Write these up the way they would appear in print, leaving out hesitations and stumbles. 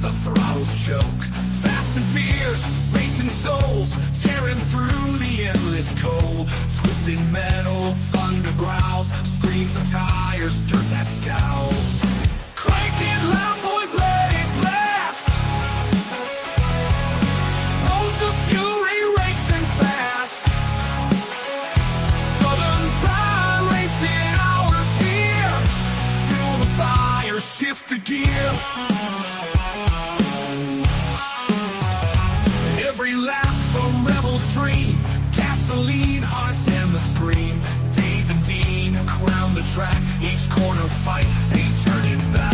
the throttles choke. Fast and fierce, racing souls, tearing through the endless cold. Twisted metal, thunder growls, screams of tires, dirt that scowls. Crank it loud, boys, let it blast. Roads of fury racing fast. Southern Fried Racing Hours here. Fuel the fire, shift the gear. Every lap a rebel's dream. Gasoline, hearts and the scream. Dave and Dean crown the track. Each corner fight, ain't turning back.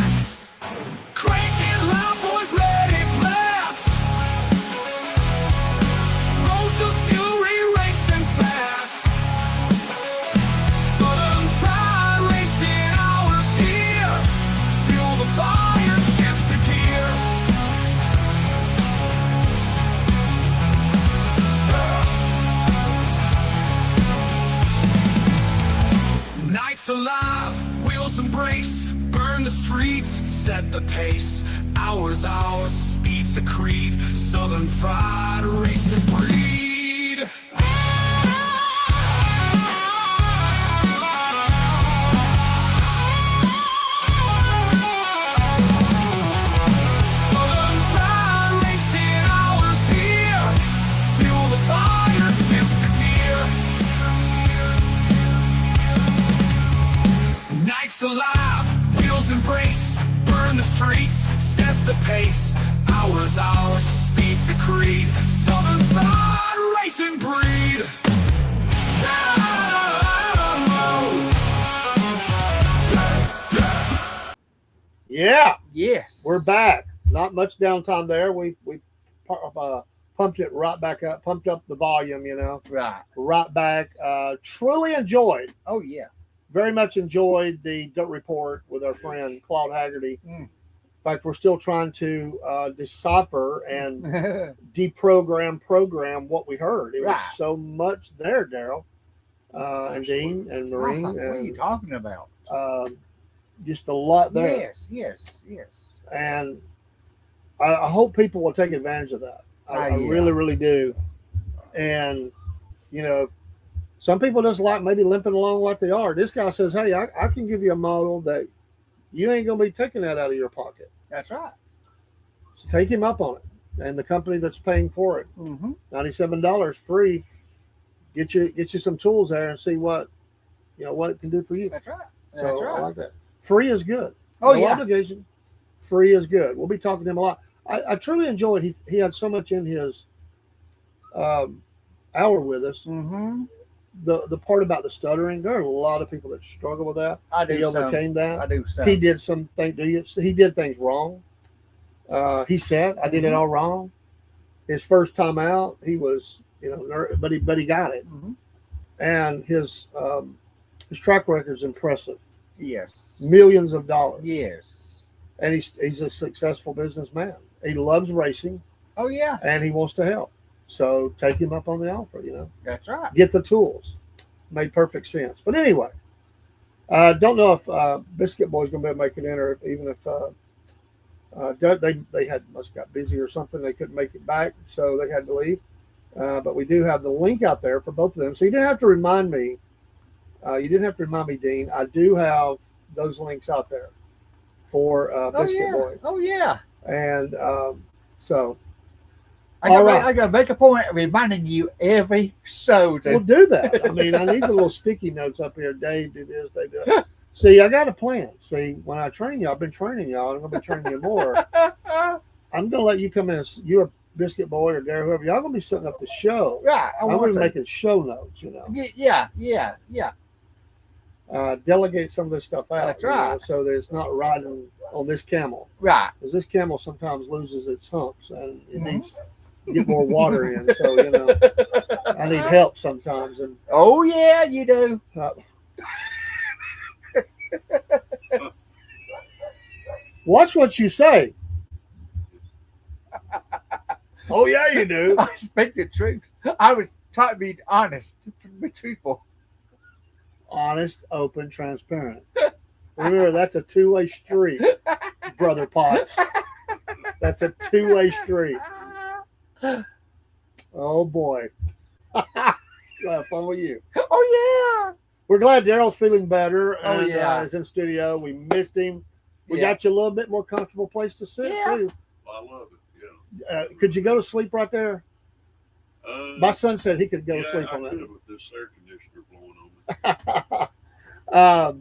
Crank it loud, boys, let it blast. Roads of fury racing fast. Southern Fried Racing Hours here. Fuel the fire, shift the gear. Nights alive, wheels embrace, burn the streets, set the pace. Hours, speed's the creed. Southern Fried Racing breed. Southern Fried Racing Hours here. Fuel the fire, shift the gear. Nights alive, wheels embrace, burn the streets, set the pace. Hours, speed's the creed. Southern Fried Racing breed. Yeah, Yes. we're back. Not much downtime there. We pumped it right back up, pumped up the volume, Right. right back. Truly enjoyed, Oh, yeah. very much enjoyed the Dirt Report with our friend Claude Haggerty. Mm. In fact, we're still trying to decipher and program what we heard. It was Right. so much there, Daryl, and Dean and Marine. What are you And, talking about? just a lot there. Yes. And I hope people will take advantage of that. I Yeah. really, really do. And, some people just like maybe limping along like they are. This guy says, hey, I can give you a model that you ain't going to be taking that out of your pocket. That's right. So take him up on it. And the company that's paying for it, Mm-hmm. $97 free, get you some tools there and see what it can do for you. That's right. So That's I right. like that. Free is good. Oh, No yeah. obligation. Free is good. We'll be talking to him a lot. I truly enjoyed. He had so much in his hour with us. Mm-hmm. The part about the stuttering. There are a lot of people that struggle with that. I He do some. overcame that. I do some. He did he did things wrong. He said, "I did it all wrong." His first time out, he was but he got it, Mhm. and his track record's impressive. Yes. Millions of dollars. Yes. And he's a successful businessman. He loves racing Oh, yeah. and he wants to help. So take him up on the offer, That's right. Get the tools. Made perfect sense. But anyway, don't know if Biscuit Boy's going to be able to make it in, or even if they must have got busy or something. They couldn't make it back, so they had to leave. But we do have the link out there for both of them. So you didn't have to remind me. Dean. I do have those links out there for Biscuit Boy. Oh, yeah. And so I All right. got to make a point of reminding you every show. we'll do that. I mean, I need the little sticky notes up here. Dave, do this, Dave, do that. See, I got a plan. See, when I train y'all, I've been training y'all. I'm going to be training you more. I'm going to let you come in. You're a Biscuit Boy or Gary, whoever. Y'all going to be setting up the show. Right. I'm going to be making show notes, Yeah. Delegate some of this stuff out. That's right. So that it's not riding on this camel. Right. Because this camel sometimes loses its humps and it Mhm. needs to get more water in. So, I need help sometimes. And Oh, yeah, you do. watch what you say. Oh, yeah, you do. I speak the truth. I was trying to be honest, to be truthful. Honest, open, transparent. Remember, that's a two-way street, Brother Potts. That's That's a two-way street. Oh boy. We'll have fun with you. Oh We're glad Daryl's feeling better Oh, and yeah. is in studio. We missed him. We Yeah. got you a little bit more comfortable place to sit Yeah. too. I love it. Yeah. Could you go to sleep right there? My son said he could go yeah, to sleep I on could that. with this air conditioner blowing on me. yeah.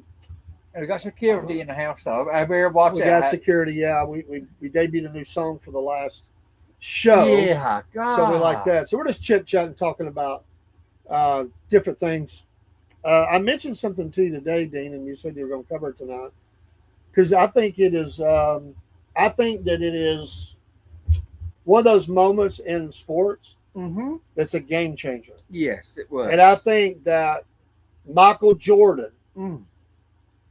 We got security in the house, so I better watch We out. got security. Yeah, we debuted a new song for the last show. Yeah, God. So we like that. So we're just chit chatting, talking about different things. I mentioned something to you today, Dean, and you said you were going to cover it tonight because I think it is. I think that it is one of those moments in sports Mm-hmm. that's a game changer, Yes, it was. and I think that Michael Jordan Mm.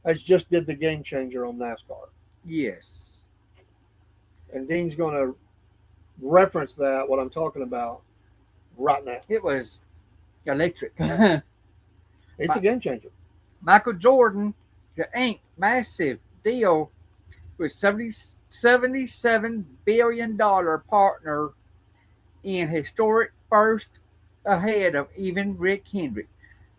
has just did the game changer on NASCAR, Yes. and Dean's going to reference that what I'm talking about right now. It was electric. It's a game changer. Michael Jordan, the Inc. massive deal with $77 billion partner in historic first ahead of even Rick Hendrick.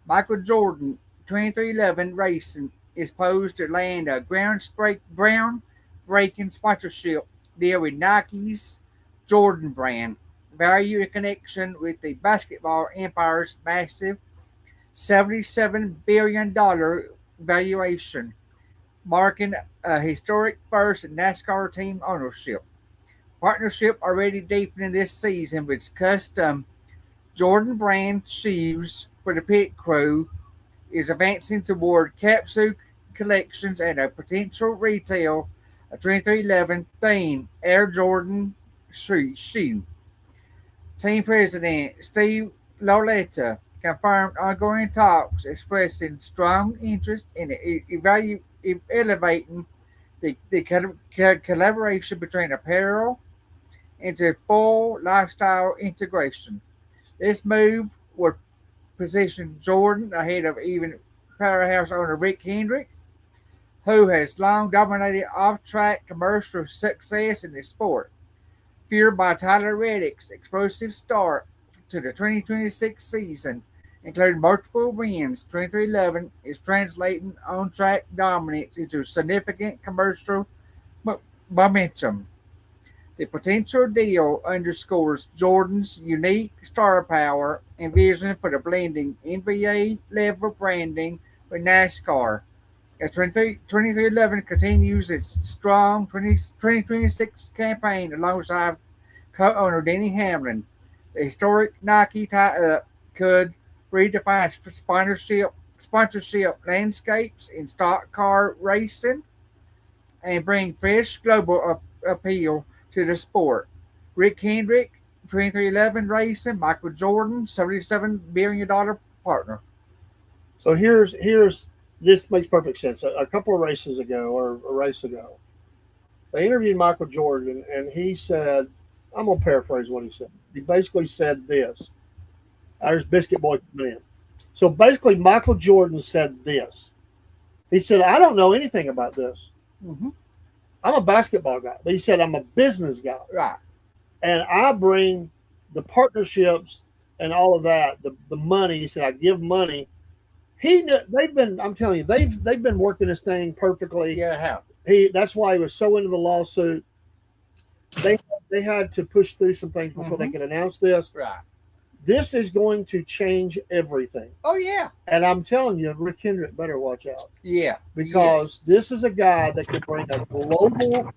Michael Jordan, 2311 Racing, is poised to land a groundbreaking sponsorship deal with Nike's Jordan brand, value in connection with the basketball empire's massive $77 billion valuation, marking a historic first in NASCAR team ownership. Partnership already deepening this season with custom Jordan brand shoes for the pit crew is advancing toward capsule collections and a potential retail a 2311 theme Air Jordan shoe. Team President Steve Loletta confirmed ongoing talks expressing strong interest in elevating the collaboration between apparel into full lifestyle integration. This move would position Jordan ahead of even powerhouse owner Rick Hendrick, who has long dominated off-track commercial success in the sport. Fueled by Tyler Reddick's explosive start to the 2026 season, including multiple wins, 2311 is translating on-track dominance into significant commercial momentum. The potential deal underscores Jordan's unique star power and vision for the blending NBA-level branding with NASCAR. As 2311 continues its strong 2026 campaign alongside co-owner Denny Hamlin, the historic Nike tie-up could redefine sponsorship landscapes in stock car racing and bring fresh global appeal to the sport. Rick Hendrick, 2311 Racing, Michael Jordan, $77 billion partner. So here's this makes perfect sense. A couple of races ago, or a race ago, they interviewed Michael Jordan, and he said, I'm going to paraphrase what he said. He basically said this. There's Biscuit Boy coming in. So basically, Michael Jordan said this. He said, I don't know anything about this. Mm-hmm. I'm a basketball guy. But he said, I'm a business guy. Right. And I bring the partnerships and all of that, the money. He said, I give money. I'm telling you, they've been working this thing perfectly. Yeah, how? That's why he was so into the lawsuit. They had to push through some things before they could announce this. Right. This is going to change everything. Oh, yeah. And I'm telling you, Rick Hendrick better watch out. Yeah. Because this is a guy that can bring a global.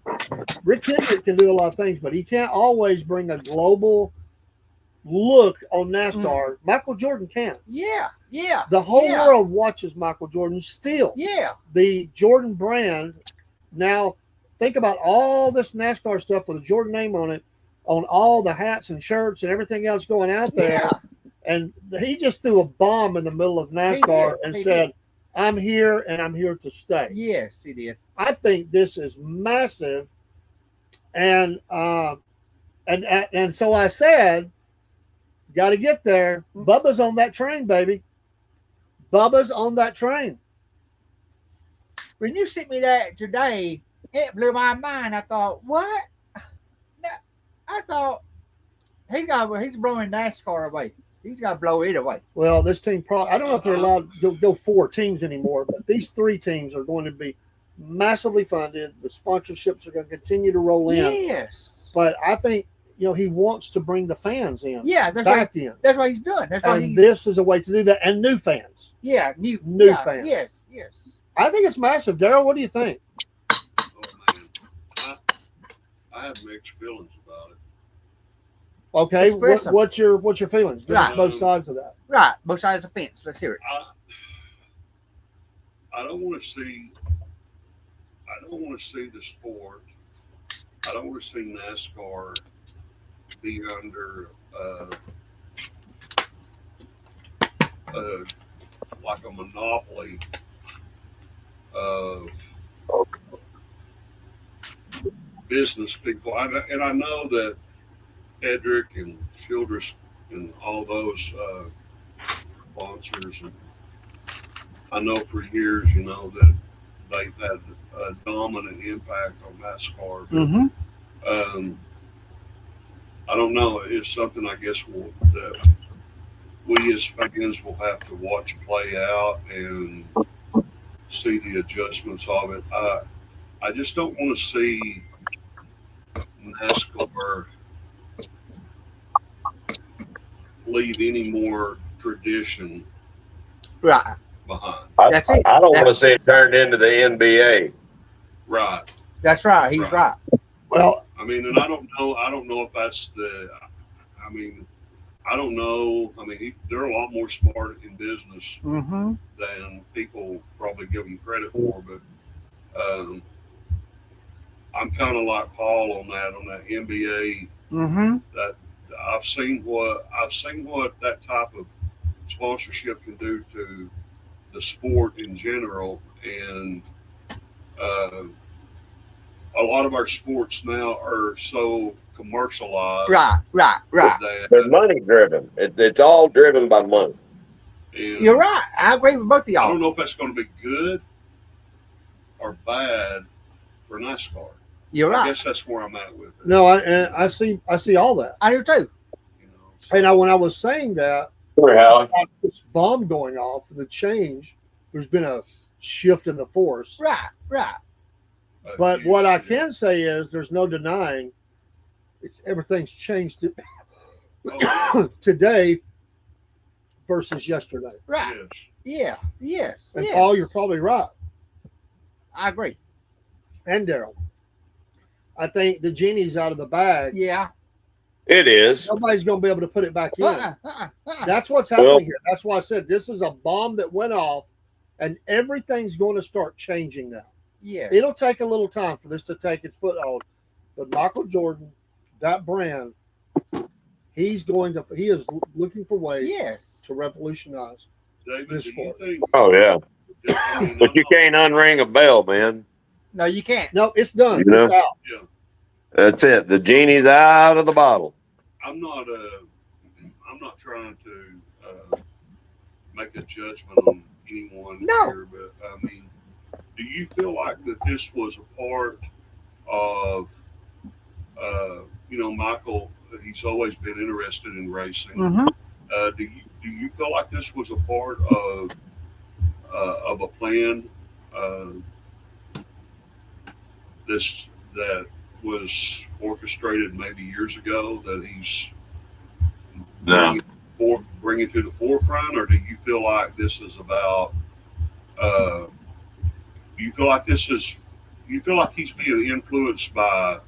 Rick Hendrick can do a lot of things, but he can't always bring a global look on NASCAR. Michael Jordan can. Yeah. Yeah. The whole world watches Michael Jordan still. Yeah. The Jordan brand. Now, think about all this NASCAR stuff with the Jordan name on it, on all the hats and shirts and everything else going out there. Yeah. And he just threw a bomb in the middle of NASCAR and said, I'm here and I'm here to stay. Yes, he did. I think this is massive. And so I said, got to get there. Bubba's on that train, baby. Bubba's on that train. When you sent me that today, it blew my mind. I thought, what? thought he's blowing NASCAR away. He's got to blow it away. Well, this team probably, I don't know if they're allowed to go 4 teams anymore, but these 3 teams are going to be massively funded. The sponsorships are going to continue to roll in. Yes. But I think, he wants to bring the fans in. Yeah, that's back right. in. That's what he's doing. That's what And this is a way to do that. And new fans. Yeah, new yeah, fans. Yes, yes. I think it's massive. Daryl, what do you think? Oh man, I have mixed feelings about it. Okay, Express 'em. what's your feelings? Give us Right. both sides of that. Right, both sides of the fence. Let's hear it. I don't want to see. I don't want to see the sport. I don't want to see NASCAR be under like a monopoly of business people. And I know that Hedrick and Childress and all those sponsors, and I know for years, that they've had a dominant impact on NASCAR. Mm-hmm. I don't know. It's something I guess that we as fans will have to watch play out and see the adjustments of it. I just don't want to see NASCAR leave any more tradition Right. behind. That's it. I don't want to see it turned into the NBA. Right. That's right. He's right. Well, I mean, and I don't know if that's the. I mean, I don't know. I mean, they're a lot more smart in business Mm-hmm. than people probably give them credit for. But I'm kind of like Paul on that NBA. Mm-hmm. That I've seen what that type of sponsorship can do to the sport in general, and a lot of our sports now are so commercialized. Right. That, They're money driven. It's all driven by money. and You're right. I agree with both of I y'all. don't know if that's going to be good or bad for NASCAR. You're I right. guess that's where I'm at with it. no, I see all that. I do too. And when I was saying that, Sure, Howie. this bomb going off, the change, there's been a shift in the force. Right. But what I can say is there's no denying everything's changed today versus yesterday. Right. Yes. Yeah. Yes. And yes. Paul, you're probably right. I agree. And Daryl. I think the genie's out of the bag. Yeah. It is. Nobody's going to be able to put it back in. Uh-uh. That's what's happening here. That's why I said this is a bomb that went off, and everything's going to start changing now. Yes. It'll take a little time for this to take its foothold, but Michael Jordan, that brand, he is looking for ways Yes. to revolutionize. David, This do you sport. think? Oh yeah. I mean, But you can't unring a bell, man. No, you can't. No, it's done. You know? It's out. Yeah, That's it. The genie's out of the bottle. I'm not trying to make a judgment on anyone No. here, but I mean, do you feel like that this was a part of, Michael? He's always been interested in racing. Mm-hmm. Do you feel like this was a part of a plan? That was orchestrated maybe years ago that he's No. bringing to the forefront, or do you feel like this is about? Do you feel like he's being influenced by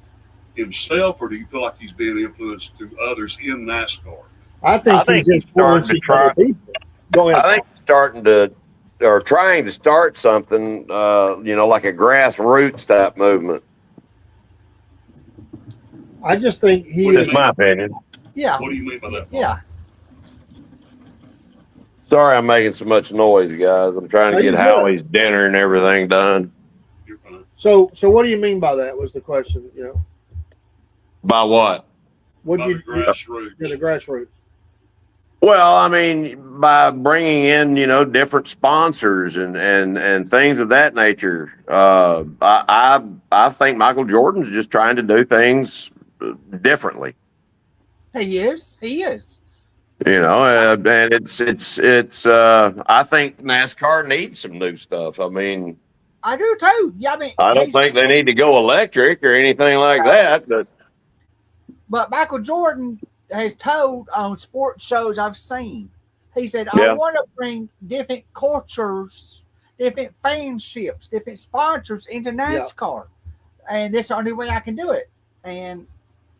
himself, or do you feel like he's being influenced through others in NASCAR? I think he's influencing other people. Go ahead. I think trying to start something, like a grassroots type movement. I just think he What is. is My opinion. Yeah. What do you mean by that? Yeah. Sorry, I'm making so much noise, guys. I'm trying No, to get you're good. Howie's dinner and everything done. You're fine. So what do you mean by that? Was the question? By what? What By do the you grassroots. the grassroots? Well, I mean, by bringing in, different sponsors and things of that nature. I think Michael Jordan's just trying to do things differently. He is. He is. You know, and it's I think NASCAR needs some new stuff. I mean, I do too. Yeah, I mean, I don't think they need to go electric or anything like that, but Michael Jordan has told on sports shows I've seen, he said, Yeah. I want to bring different cultures, different fanships, different sponsors into NASCAR. And that's the only way I can do it. And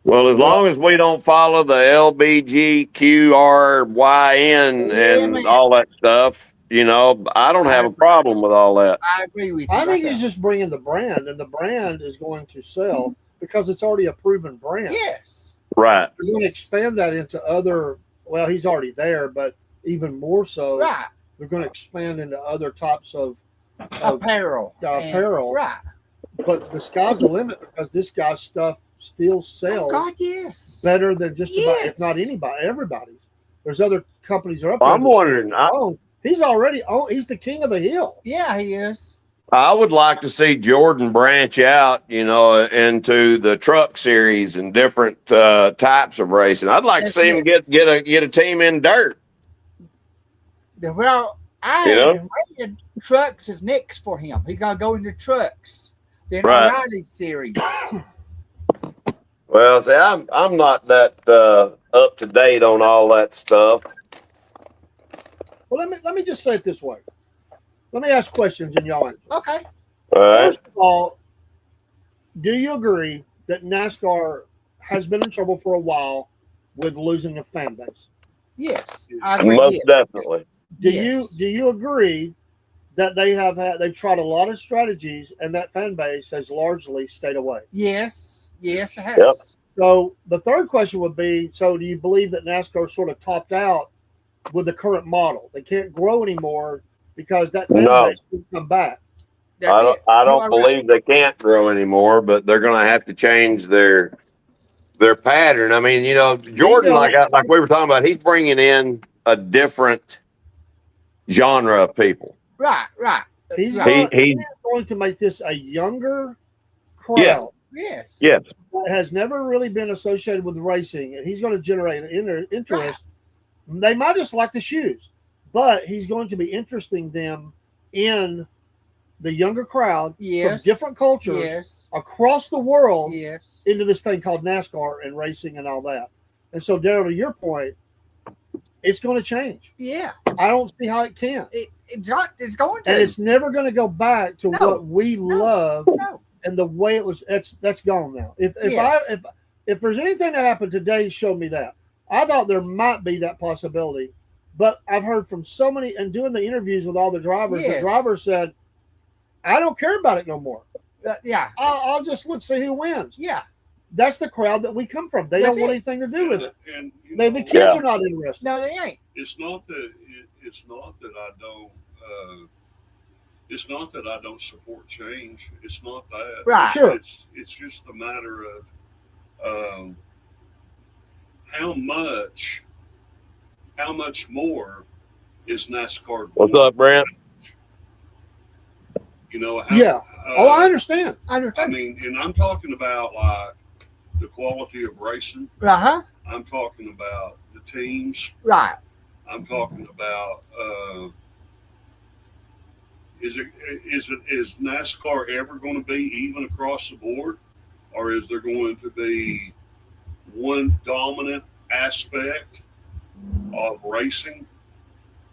well, as long as we don't follow the LBGQRYN and man. all that stuff, you know, I don't have a problem with all that. I agree with you. I think he's just bringing the brand, and the brand is going to sell because it's already a proven brand. Yes. Right. We're going to expand that into other. Well, he's already there, but even more so, Right. they're going to expand into other types of Apparel. apparel. Right. But the sky's the limit because this guy's stuff still sells Oh, God, yes. better than just about, if not Yes. anybody, everybody's. There's other companies are up there. I'm wondering, He's already he's the king of the hill. Yeah, he is. I would like to see Jordan branch out, you know, into the truck series and different types of racing. I'd like to see him get a team in dirt. Well, rated trucks is next for him. He's gonna go into trucks. Then Right. O'Reilly series. Well, see, I'm not that up to date on all that stuff. Well, let me just say it this way. Let me ask questions and y'all answer. Okay. All right. First of all, do you agree that NASCAR has been in trouble for a while with losing a fan base? Yes. I agree. Most Yes. definitely. Do Yes. you agree that they've tried a lot of strategies and that fan base has largely stayed away? Yes. Yes, it has. Yep. So the third question would be: so do you believe that NASCAR sort of topped out with the current model? They can't grow anymore because that fan No. base will come back. That's I don't, it. I You don't are believe they can't grow anymore, but they're going to have to change their pattern. I mean, you know, Jordan, like we were talking about, he's bringing in a different genre of people. Right. He's right. going to make this a younger crowd. Yeah. Yes. Yes. That has never really been associated with racing, and he's going to generate an interest. They might just like the shoes, but he's going to be interesting them in the younger crowd Yes. from different cultures Yes. across the world Yes. into this thing called NASCAR and racing and all that. And so, Daryl, to your point, it's going to change. Yeah. I don't see how it can. It's going to. And it's never going to go back to what we love No. and the way it was. That's gone now. If there's anything that happened today, showed me that. I thought there might be that possibility, but I've heard from so many and doing the interviews with all the drivers. Yes. The drivers said, "I don't care about it no more. Yeah. I'll just look see who wins." Yeah. That's the crowd that we come from. They That's don't want it. anything to do with it. And you The know, kids are not interested. No, they ain't. it's not that I don't. It's not that I don't support change. It's not that. Right. Sure. It's just a matter of how much more is NASCAR? What's up, Brent? You know. Yeah. I understand. I I understand. mean, and I'm talking about like the quality of racing. Uh-huh. I'm talking about the teams. Right. I'm talking about is NASCAR ever going to be even across the board, or is there going to be one dominant aspect of racing,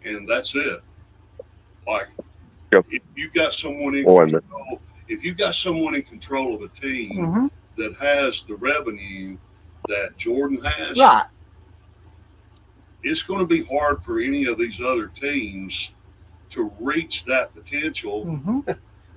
and that's it? Like, Yep. if you got someone in Boy, control, if you got someone in control of a team Mm-hmm. that has the revenue that Jordan has, Right. it's going to be hard for any of these other teams to reach that potential Mm-hmm.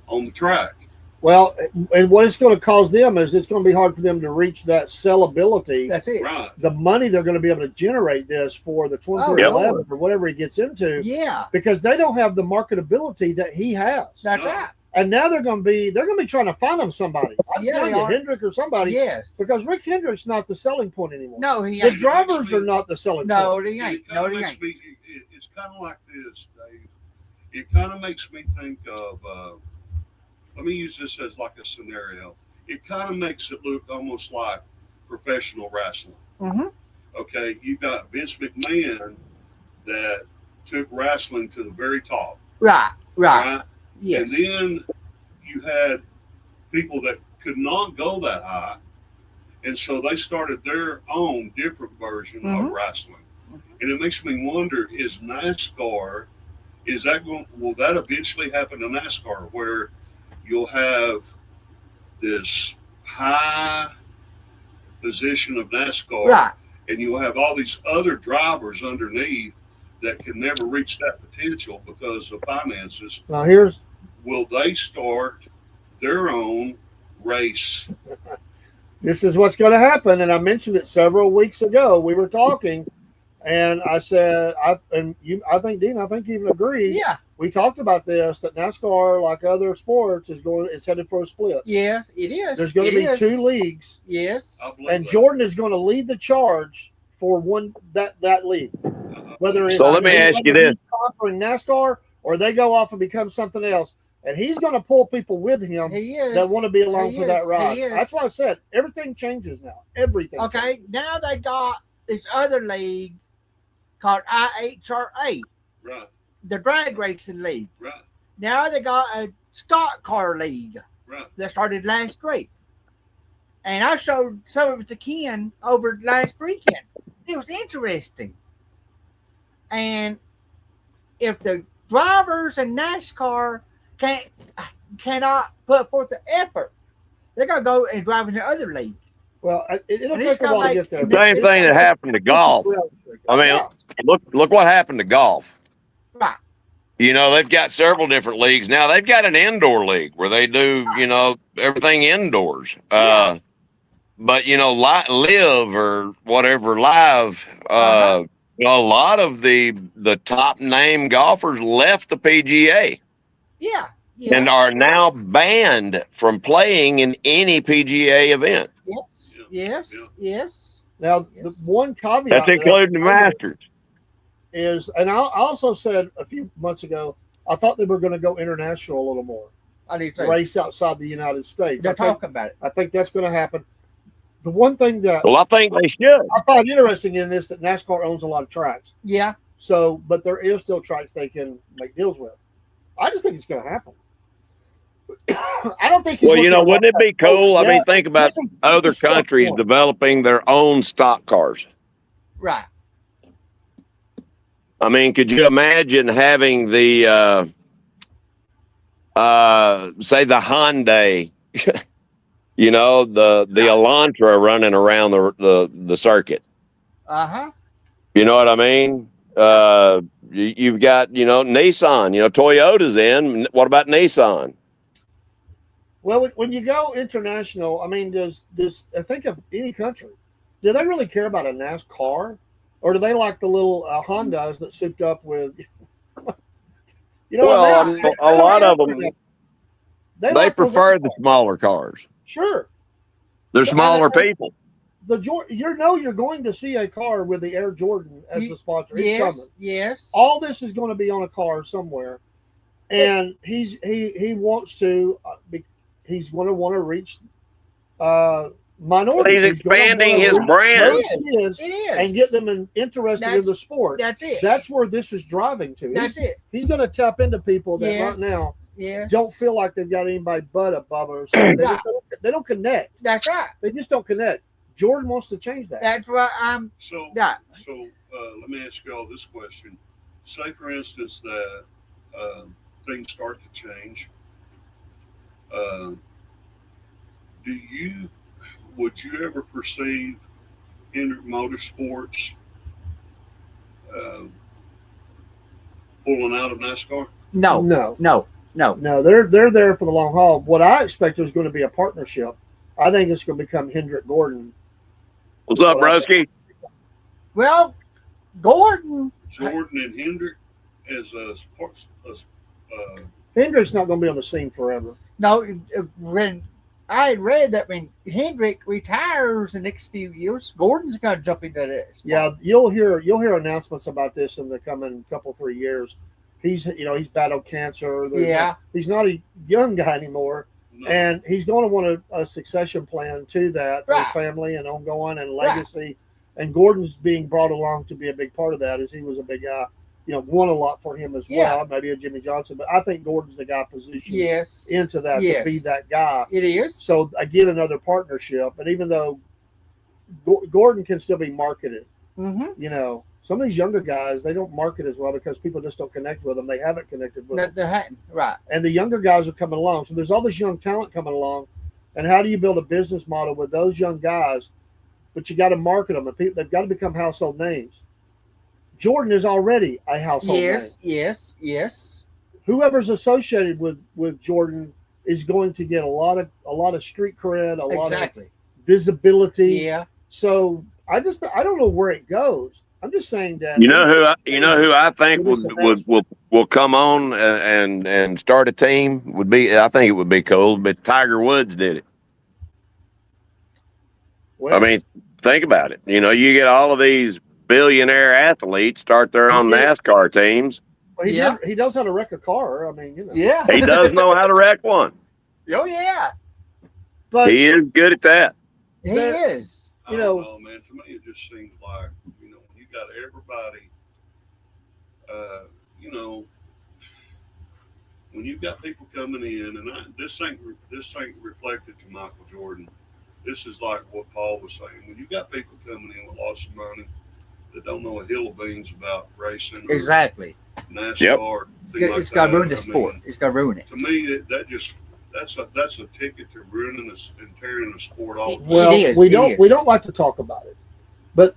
on the track. Well, and what it's going to cause them is it's going to be hard for them to reach that sellability. That's it. Right. The money they're going to be able to generate this for the 2311 or whatever he gets into, Yeah. because they don't have the marketability that he has. That's No. right. And now they're going to be trying to find him somebody. Yeah, they are. Hendrick or somebody. Yes. Because Rick Hendrick's not the selling point anymore. No, he The ain't. drivers are not the selling No, point. they ain't. No, they ain't. It's kind of like this, Dave. It kind of makes me think of, let me use this as like a scenario. It kind of makes it look almost like professional wrestling. Mm-hmm. Okay, you got Vince McMahon that took wrestling to the very top, Right. right? Yes. And then you had people that could not go that high, and so they started their own different version of wrestling. And it makes me wonder: is NASCAR? Is that going? Will that eventually happen to NASCAR, where you'll have this high position of NASCAR, Right. and you'll have all these other drivers underneath that can never reach that potential because of finances? Now here's Will they start their own race? this is what's going to happen, and I mentioned it several weeks ago. We were talking, and I said, I think Dean, I think you even agreed. Yeah. We talked about this, that NASCAR, like other sports, it's headed for a split. Yeah, it is. There's going to be two leagues. Yes. I believe And that. Jordan is going to lead the charge for that league. Whether it's So let me ask you this. conquering NASCAR or they go off and become something else. And he's going to pull people with him He is. that want to be along He for that is. ride. He is. That's why I said everything changes now. Everything. Okay, now they got this other league called IHRA, Right, the drag racing league. right, Now they got a stock car league right. that started last week. And I showed some of it to Ken over last weekend. It was interesting. And if the drivers in NASCAR cannot put forth the effort, they're going to go and drive in the other league. Well, it'll And take it's a while to gonna get there. make- Same thing that happened to golf. I mean, look what happened to golf. Right. You know, they've got several different leagues now. They've got an indoor league where they do, everything indoors. Yeah. But live or whatever live. A lot of the top name golfers left the PGA Yeah. Yeah. and are now banned from playing in any PGA event. Yes. Yes. Yeah. Yes. Now, the one caveat That's including the Masters. is, and I also said a few months ago, I thought they were going to go international a little more, I do too. race outside the United States. They're talking about it. I think that's going to happen. The one thing that Well, I think they should. I find interesting in this that NASCAR owns a lot of tracks. Yeah. So, but there is still tracks they can make deals with. I just think it's going to happen. I don't think. Well, wouldn't it be cool? I mean, think about other countries one. developing their own stock cars. Right. I mean, could you imagine having the, say, the Hyundai, the Elantra running around the circuit? Uh-huh. You know what I mean? You've got, Nissan, Toyota's in. What about Nissan? Well, when you go international, I mean, does I think of any country, do they really care about a NASCAR, or do they like the little Hondas that souped up with? Well, a lot of them, they like those prefer other the cars. smaller cars. Sure. They're smaller people. You're going to see a car with the Air Jordan as the sponsor. It's Yes. coming. Yes. All this is going to be on a car somewhere, and he wants to. He's going to want to reach minorities. He's expanding his brand. It is. And get them interested in the sport. That's it. That's where this is driving to. That's it. He's going to tap into people that Yes. right now Yes. don't feel like they've got anybody but a Bubba or something. They don't connect. That's right. They just don't connect. Jordan wants to change that. That's right. I'm So, that. let me ask you all this question. Say, for instance, that things start to change. Would you ever perceive Hendrick Motorsports pulling out of NASCAR? No. No. No. No. No, they're there for the long haul. What I expect is going to be a partnership. I think it's going to become Hendrick Gordon. What's up, Broski? Well, Gordon. Jordan and Hendrick as a sports. Hendrick's not going to be on the scene forever. No. When I had read that when Hendrick retires the next few years, Gordon's going to jump into this. Yeah, you'll hear announcements about this in the coming 3 years. He's battled cancer. He's not a young guy anymore. No. And he's going to want a succession plan to that for Right. his family and ongoing and legacy. And Gordon's being brought along to be a big part of that, as he was a big guy. Won a lot for him as well. Maybe a Jimmy Johnson, but I think Gordon's the guy positioned into that to be that guy. It is. So again, another partnership. And even though Gordon can still be marketed, some of these younger guys, they don't market as well because people just don't connect with them. They haven't connected with them. They hadn't, right. And the younger guys are coming along. So there's all this young talent coming along. And how do you build a business model with those young guys? But you got to market them. And they've got to become household names. Jordan is already a household name. Yes. Whoever's associated with Jordan is going to get a lot of street cred, a lot of visibility. Yeah. So I don't know where it goes. I'm just saying that who I think will come on and start a team would be, I think it would be cool, but Tiger Woods did it. Well, I mean, think about it. You get all of these billionaire athletes start their own NASCAR teams. Well, he knows how to wreck a car. I mean, Yeah. He does know how to wreck one. Oh yeah. But He is good at that. He is. I don't know, man. To me, it just seems like, when you got everybody, when you've got people coming in, and this ain't reflected to Michael Jordan. This is like what Paul was saying. When you got people coming in with lots of money that don't know a hill of beans about racing, or Exactly. NASCAR, It's got to ruin the sport. It's got to ruin it. To me, that's a ticket to ruining and tearing the sport off. well, It is, we it don't is. we don't like to talk about it, but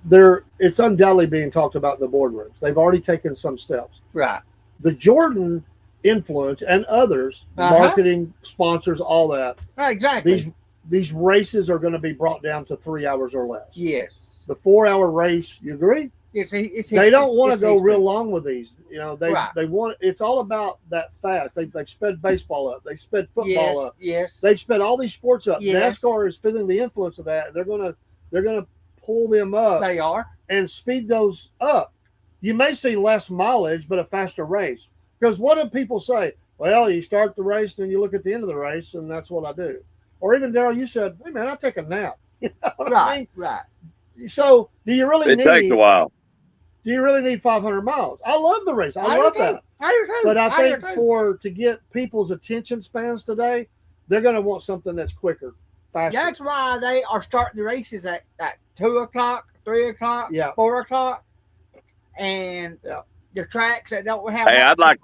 it's undoubtedly being talked about in the boardrooms. They've already taken some steps. Right. The Jordan influence and others, marketing, sponsors, all that. Exactly. These races are going to be brought down to 3 hours or less. Yes. The 4-hour race, you agree? They don't want to go real long with these. They want. It's all about that fast. They've sped baseball up. They sped football up. Yes. They've sped all these sports up. Yes. NASCAR is feeling the influence of that. They're gonna pull them up They are. and speed those up. You may see less mileage, but a faster race. Because what do people say? Well, you start the race, then you look at the end of the race, and that's what I do. Or even Daryl, you said, "Hey man, I take a nap." You know what I mean? Right. So, do you really It takes a while. Do you really need 500 miles? I love the race. I love that. I do too. But I think do too. to get people's attention spans today, they're going to want something that's quicker, faster. That's why they are starting the races at 2 o'clock, 3 o'clock, 4 o'clock, and the tracks that don't have. Hey,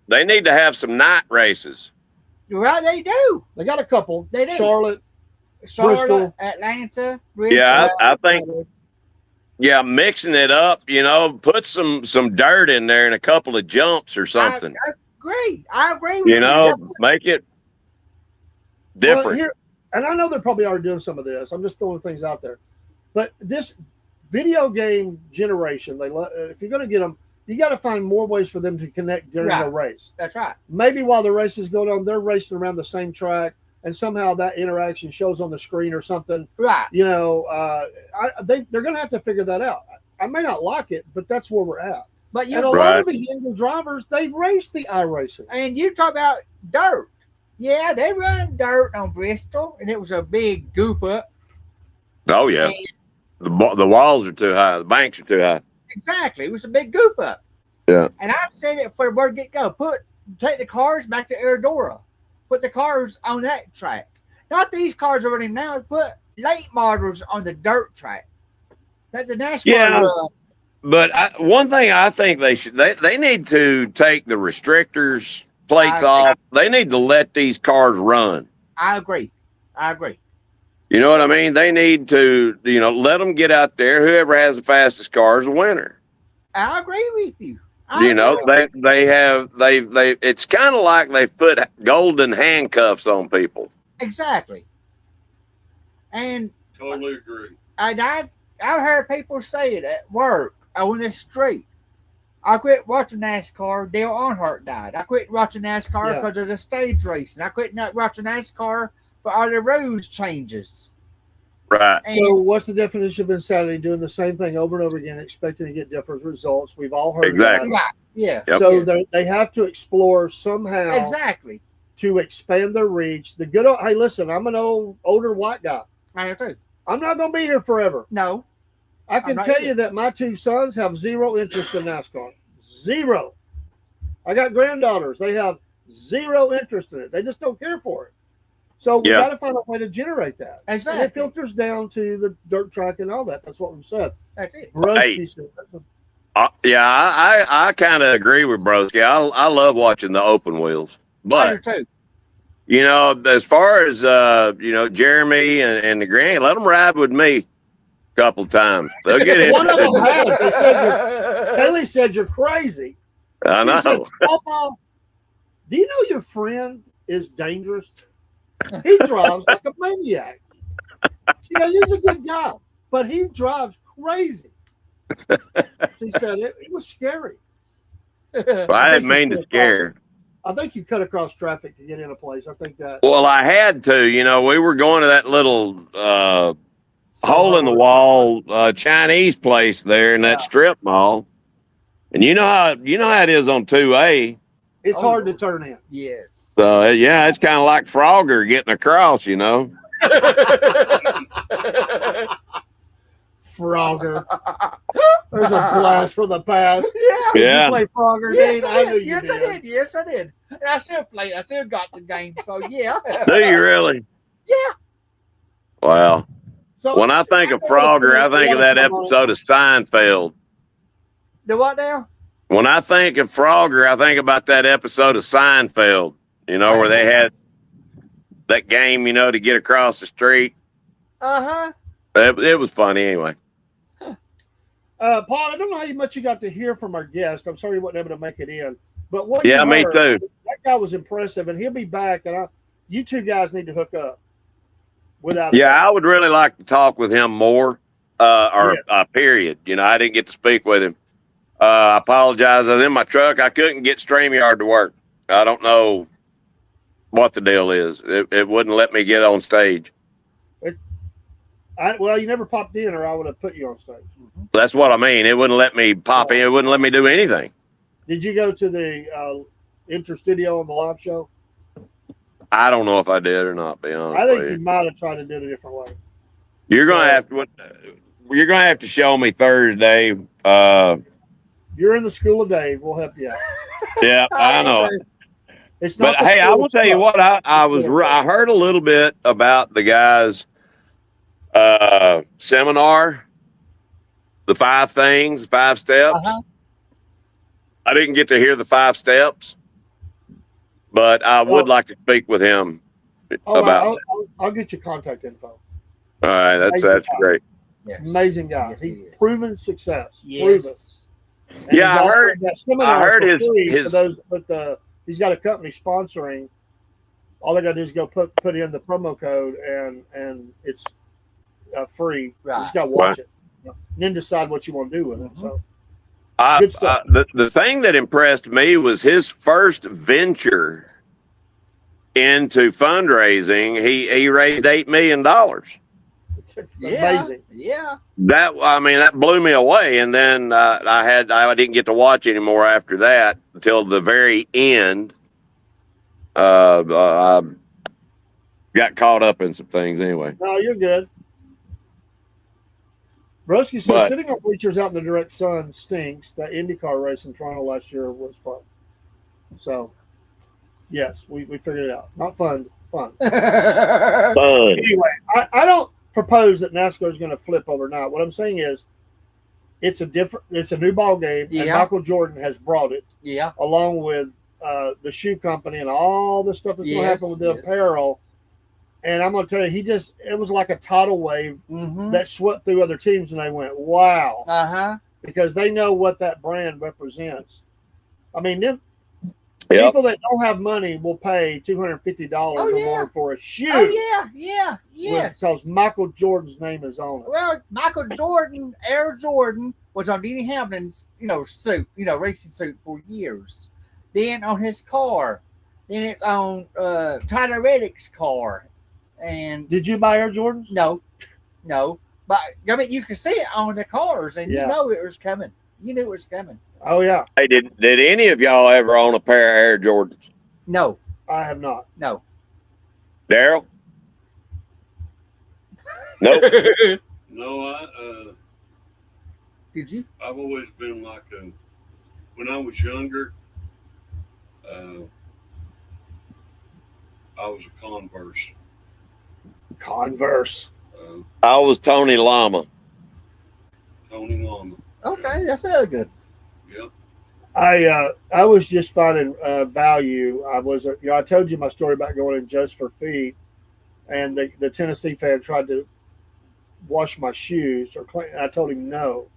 they need to have some night races. Well, they do. They got a couple. They do. Charlotte, Bristol. Atlanta, Bristol. Yeah, I think. Yeah, mixing it up, put some dirt in there and a couple of jumps or something. I agree with you. Make it different. Well, and I know they're probably already doing some of this. I'm just throwing things out there. But this video game generation, if you're going to get them, you got to find more ways for them to connect during the race. That's right. Maybe while the race is going on, they're racing around the same track, and somehow that interaction shows on the screen or something. Right. They're going to have to figure that out. I may not like it, but that's where we're at. But a lot of the younger drivers, they race the iRacing. And you talk about dirt. Yeah, they run dirt on Bristol, and it was a big goof up. Oh, yeah. The walls are too high. The banks are too high. Exactly. It was a big goof up. Yeah. And I've said it for the word get go. Take the cars back to Eldora. Put the cars on that track. Not these cars are running now. Put late models on the dirt track. That the NASCAR. Yeah. But one thing I think they need to take the restrictors plates off. They need to let these cars run. I agree. You know what I mean? They need to, let them get out there. Whoever has the fastest car is a winner. I agree with you. It's kind of like they've put golden handcuffs on people. Exactly. And Totally agree. And I heard people say it at work on the street. I quit watching NASCAR. Dale Earnhardt died. I quit watching NASCAR because of the stage racing. I quit not watching NASCAR for all the rules changes. Right. So what's the definition of insanity? Doing the same thing over and over again, expecting to get different results. We've all heard exactly. that. Yeah. Yep. So they have to explore somehow to expand their reach. The good old, hey, listen, I'm an older white guy. I do too. I'm not going to be here forever. No. I can I'm not tell either. you that my two sons have zero interest in NASCAR. Zero. I got granddaughters. They have zero interest in it. They just don't care for it. So we Yeah. got to find a way to generate that. Exactly. And it filters down to the dirt track and all that. That's what we said. That's it. Broski said. Yeah, I kind of agree with Broski. I love watching the open wheels, I but do too. you know, as far as you know, Jeremy and the grand, let them ride with me a couple times. They'll get in. One of them has. They said Kaylee said you're crazy. I She know. said, Papa, do you know your friend is dangerous? He drives like a maniac. She goes, he's a good guy, but he drives crazy. She said it was scary. Well, I didn't mean to scare. I think you cut across traffic to get in a place. I think that. Well, I had to. You know, we were going to that little hole in the wall Chinese place there in that strip mall, and you know how it is on 2A. It's hard to turn in. Yes. So yeah, it's kind of like Frogger getting across. You know. Frogger. There's a blast from the past. Yeah. Did Yeah. you play Frogger, Yes, Dean? I knew did. you Yes, I did. Yes, I did. And I still played. I still got the game. So yeah. Do you really? Yeah. Wow. So, When I think of Frogger, I think of that episode of Seinfeld. The what now? When I think of Frogger, I think about that episode of Seinfeld, you know, where they had that game, you know, to get across the street. Uh-huh. It was funny anyway. Paul, I don't know how much you got to hear from our guest. I'm sorry you wasn't able to make it in. But what Yeah, you me heard, too. That guy was impressive, and he'll be back. And you two guys need to hook up. Without Yeah, I would really like to talk with him more, period. You know, I didn't get to speak with him. I apologize. I was in my truck. I couldn't get StreamYard to work. I don't know what the deal is. It wouldn't let me get on stage. Well, you never popped in, or I would have put you on stage. That's what I mean. It wouldn't let me pop in. It wouldn't let me do anything. Did you go to the Interstudio on the live show? I don't know if I did or not. Be honest. I think with you might have tried to do it a different way. You're gonna have to. You're gonna have to show me Thursday. You're in the school of Dave. We'll help you out. Yeah, I know. It's not. But hey, I will tell you what. I heard a little bit about the guys' seminar, the 5 things, 5 steps. Uh-huh. I didn't get to hear the 5 steps, but I would like to speak with him about. I'll get you contact info. All right, that's great. Yes. Amazing guy. Yes, He's he is. proven success. Yes. Proven. Yeah, he's I offering heard- that seminar I heard for his- free his- for those, but he's got a company sponsoring. All they got to do is go put in the promo code, and it's free. Right. You just got to watch it, and then decide what you want to do with it. So Good stuff. The thing that impressed me was his first venture into fundraising. He raised $8 million. it's Yeah. amazing. Yeah. That blew me away. And then I didn't get to watch anymore after that until the very end. I got caught up in some things anyway. No, you're good. Broski said But- sitting on bleachers out in the direct sun stinks. That IndyCar race in Toronto last year was fun. So, yes, we figured it out. Not fun, fun. Anyway, I don't propose that NASCAR is going to flip overnight. What I'm saying is, it's a new ball game, and Yeah. Michael Jordan has brought it, Yeah. along with the shoe company and all the stuff that's going to happen with the apparel. And I'm going to tell you, it was like a tidal wave Mm-hmm. that swept through other teams, and they went, wow, Uh-huh. because they know what that brand represents. I mean, them Yep. people that don't have money will pay $250 Oh, or yeah. more for a shoe. Oh, yeah. Yeah. Yes. Because Michael Jordan's name is on it. Well, Michael Jordan, Air Jordan, was on Denny Hamlin's, suit, racing suit for years. Then on his car. Then it's on Tyler Reddick's car. And Did you buy Air Jordans? no. But I mean, you can see it on the cars, and Yeah. you know it was coming. You knew it was coming. Oh, yeah. Hey, did any of y'all ever own a pair of Air Jordans? No. I have not. No. Daryl? Nope. No, Did you? I've always been like when I was younger, I was a Converse. Converse. I was Tony Llama. Tony Llama. Okay, that's good. Yep. I was just finding value. I told you my story about going in just for feet, and the Tennessee fan tried to wash my shoes or clean. I told him no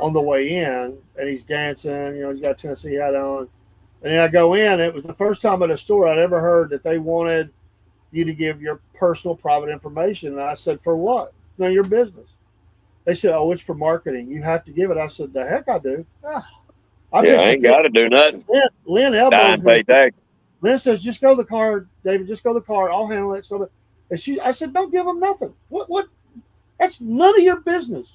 on the way in, and he's dancing. He's got a Tennessee hat on, and then I go in. It was the first time at a store I'd ever heard that they wanted you to give your personal private information. And I said, for what? None of your business. They said, oh, it's for marketing. You have to give it. I said, the heck I do. I ain't got to do nothing. Lynn elbows me. Lynn says, just go to the car, David. Just go to the car. I'll handle it. So, I said, don't give them nothing. What? That's none of your business.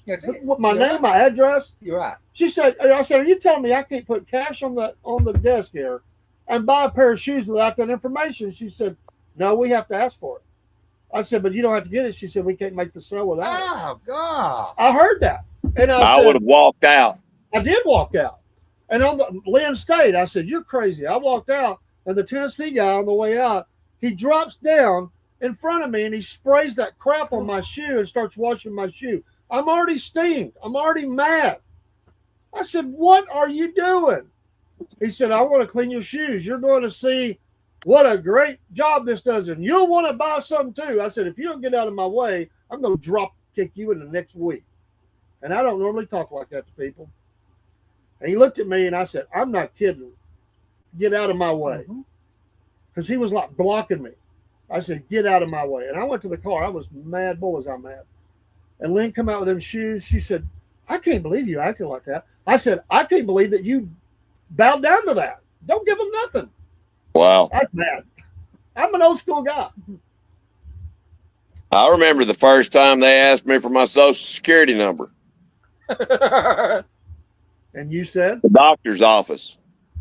My name, my address. You're right. She said, I said, are you telling me I can't put cash on the desk here and buy a pair of shoes without that information? She said, no, we have to ask for it. I said, but you don't have to get it. She said, we can't make the sale without it. Oh, God. I heard that. And I would have walked out. I did walk out. And on the Lynn stayed. I said, you're crazy. I walked out, and the Tennessee guy on the way out, he drops down in front of me, and he sprays that crap on my shoe and starts washing my shoe. I'm already steamed. I'm already mad. I said, what are you doing? He said, I want to clean your shoes. You're going to see what a great job this does. And you'll want to buy some too. I said, if you don't get out of my way, I'm going to drop kick you in the next week. And I don't normally talk like that to people. And he looked at me and I said, I'm not kidding. Get out of my way. Because he was like blocking me. I said, get out of my way. And I went to the car. I was mad. Boy, was I mad. And Lynn come out with them shoes. She said, I can't believe you acted like that. I said, I can't believe that you bowed down to that. Don't give them nothing. Wow. That's mad. I'm an old school guy. I remember the first time they asked me for my social security number. And you said? The doctor's office.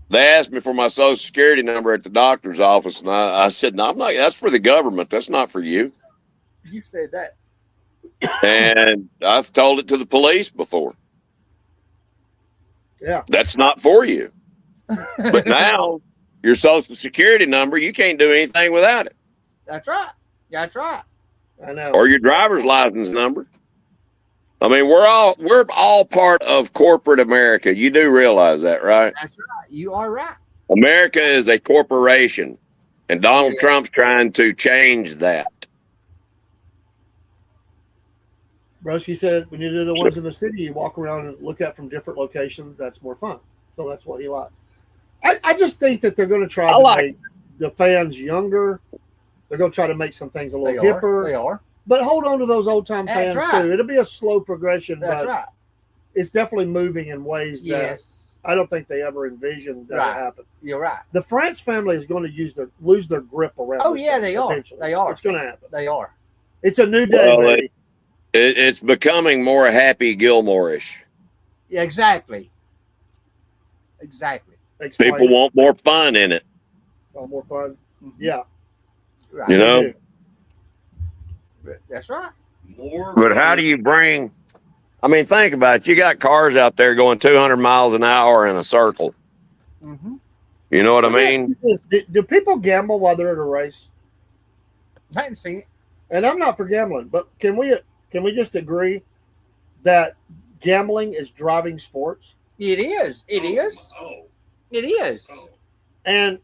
They asked me for my social security number at the doctor's office. And I said, no, I'm not. That's for the government. That's not for you. You said that. And I've told it to the police before. Yeah. That's not for you. But now your social security number, you can't do anything without it. That's right. That's right. I know. Or your driver's license number. I mean, we're all part of corporate America. You do realize that, right? That's right. You are right. America is a corporation, and Donald Trump's trying to change that. Broski said when you do the ones in the city, you walk around and look at from different locations. That's more fun. So that's what he liked. I just think that they're going to try to make the fans younger. They're going to try to make some things a little hipper. They are. But hold on to those old time fans too. It'll be a slow progression. That's but right. It's definitely moving in ways that I don't think they ever envisioned that would happen. You're right. The France family is going to lose their grip around. Oh yeah, they are. Eventually. They are. It's going to happen. They are. It's a new day, baby. It's becoming more Happy Gilmore-ish. Yeah, exactly. Exactly. Explain. People want more fun in it. Want more fun? Yeah. Right. You know? That's right. But how do you bring... I mean, think about it. You got cars out there going 200 miles an hour in a circle. Mm-hmm. You know what I mean? Do people gamble while they're at a race? I didn't see it. And I'm not for gambling, but can we just agree that gambling is driving sports? It is. It is. Oh. It is. Oh. And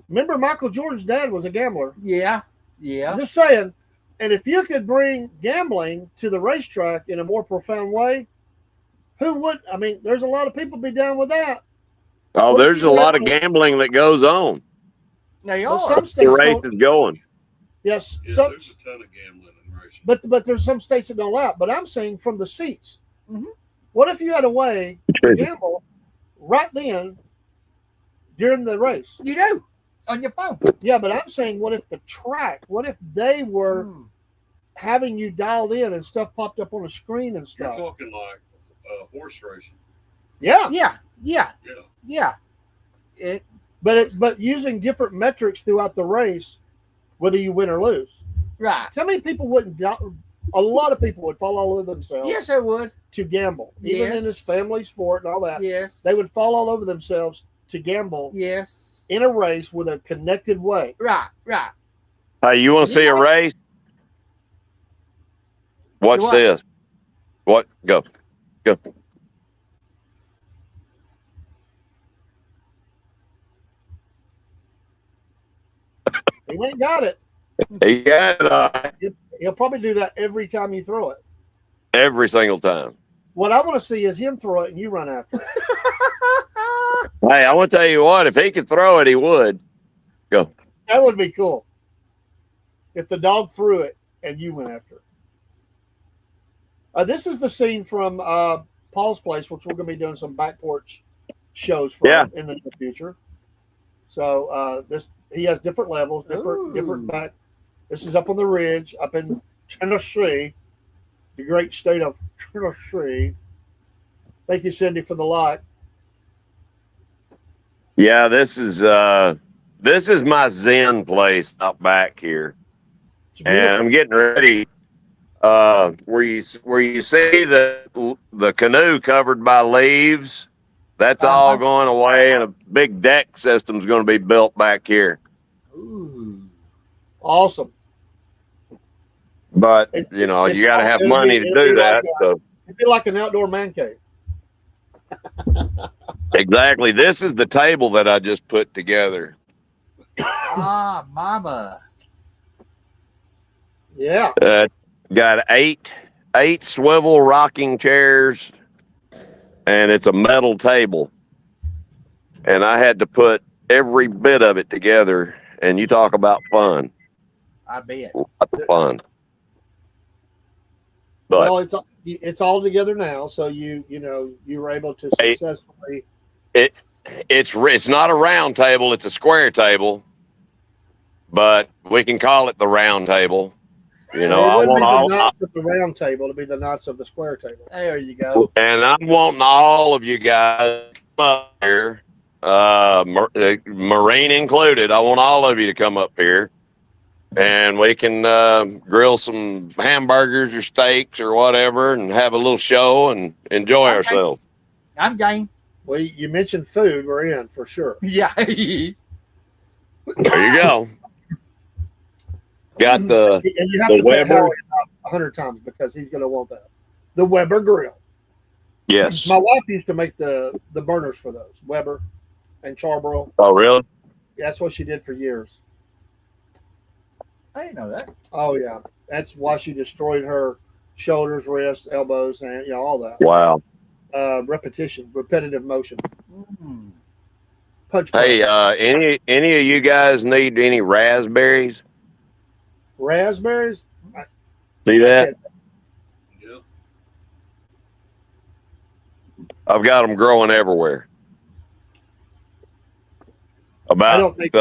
remember, Michael Jordan's dad was a gambler. Yeah. Yeah. Just saying. And if you could bring gambling to the racetrack in a more profound way, who would? I mean, there's a lot of people be down with that. Oh, there's a lot of gambling that goes on. They Well, are. some The states race don't. is going. Yes, Yeah, some, there's a ton of gambling in racing. but there's some states that don't allow it. But I'm saying from the seats. Mhm. What if you had a way to gamble right then during the race? You do on your phone. Yeah, but I'm saying, what if the track? What if they were having you dialed in and stuff popped up on a screen and You're stuff? talking like horse racing. Yeah, Yeah. Yeah. Yeah. Yeah. but using different metrics throughout the race, whether you win or lose. Right. How many people wouldn't a lot of people would fall all over themselves Yes, I would. to gamble, even in Yes. this family sport and all that. Yes. They would fall all over themselves to gamble Yes. in a race with a connected way. Right. Right. Hey, you want to see a race? What's What? this? What? Go. He ain't got it. He got He'll probably do that every time you throw it. every single time. What I want to see is him throw it and you run after it. Hey, I want to tell you what. If he could throw it, he would. Go. That would be cool. If the dog threw it and you went after it. This is the scene from Paul's place, which we're going to be doing some back porch shows from in the near future. So he has different levels, different back. This is up on the ridge, up in Tennessee, the great state of Tennessee. Thank you, Cindy, for the like. Yeah, this is my Zen place out back here, and I'm getting ready. Where you see the canoe covered by leaves, that's all going away, and a big deck system's going to be built back here. Ooh. Awesome. But you got to have money to do that. So it'd be like an outdoor man cave. exactly, this is the table that I just put together. Mama. Yeah. Got eight swivel rocking chairs, and it's a metal table. And I had to put every bit of it together. And you talk about fun. I bet. Lots of fun. But Well, it's all together now, so you were able to successfully. It's not a round table; it's a square table. But we can call it the round table. It wouldn't be the knots of the round table; it'd be the knots of the square table. There you go. And I'm wanting all of you guys to come up here, Marine included. I want all of you to come up here, and we can grill some hamburgers or steaks or whatever, and have a little show and enjoy ourselves. I'm game. Well, you mentioned food; we're in for sure. Yeah. There you go. Got And you have to Weber. put Howard about 100 times because he's going to want that. The Weber grill. Yes. My wife used to make the burners for those, Weber and Charbroil. Oh, really? Yeah, that's what she did for years. I didn't know that. Oh yeah, that's why she destroyed her shoulders, wrists, elbows, and all that. Wow. Repetitive motion. Mm. Punch. Hey, any of you guys need any raspberries? Raspberries. See that? Yeah. I've got them growing everywhere. I don't think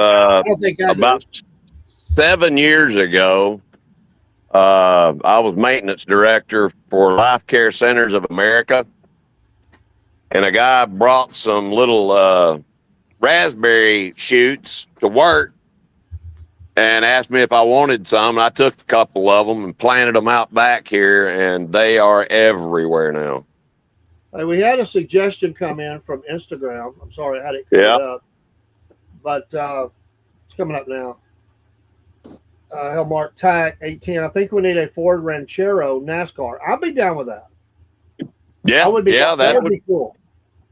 About 7 years ago, I was maintenance director for Life Care Centers of America, and a guy brought some little raspberry shoots to work and asked me if I wanted some. I took a couple of them and planted them out back here, and they are everywhere now. We had a suggestion come in from Instagram. I'm sorry, I had it cut up, but it's coming up now. Hellmark Tack 810. I think we need a Ford Ranchero NASCAR. I'd be down with that. Yeah, that would be cool.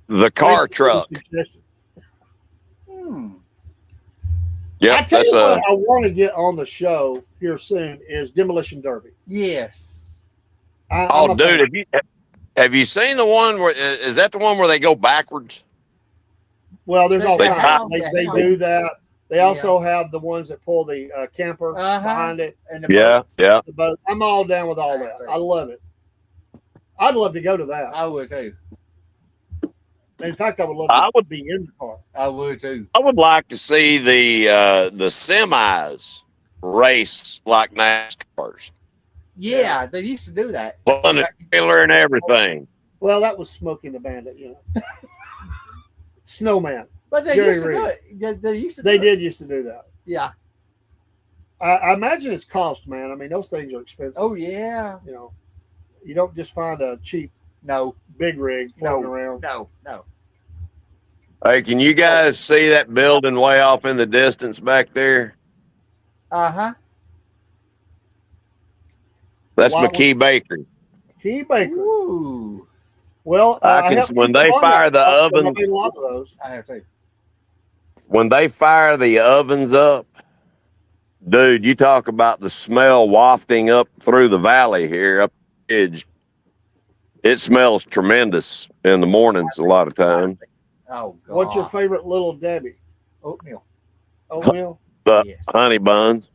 The car truck. Yeah, I tell you what I want to get on the show here soon is Demolition Derby. Yes. Dude, have you seen the one where is that the one where they go backwards? Well, there's all kinds. They do that. They also have the ones that pull the camper behind it. And the boat. I'm all down with all that. I love it. I'd love to go to that. I would too. In fact, I would love to be in the car. I would too. I would like to see the semis race like NASCARs. Yeah, they used to do that. Pulling the trailer and everything. Well, that was Smokey the Bandit, Snowman. But they used to do it. They used to. They did used to do that. Yeah. I imagine it's cost, man. I mean, those things are expensive. Oh yeah. You know, you don't just find a cheap No. big rig floating around. No. Hey, can you guys see that building way off in the distance back there? Uh-huh. That's Why McKee Bakery. Key Baker. Ooh. Well, When they fire the oven, a lot of those. I have to. when they fire the ovens up, dude, you talk about the smell wafting up through the valley here, up the edge. It smells tremendous in the mornings a lot of times. Oh God. What's your favorite Little Debbie? Oatmeal. Oatmeal. The Yes. honey buns.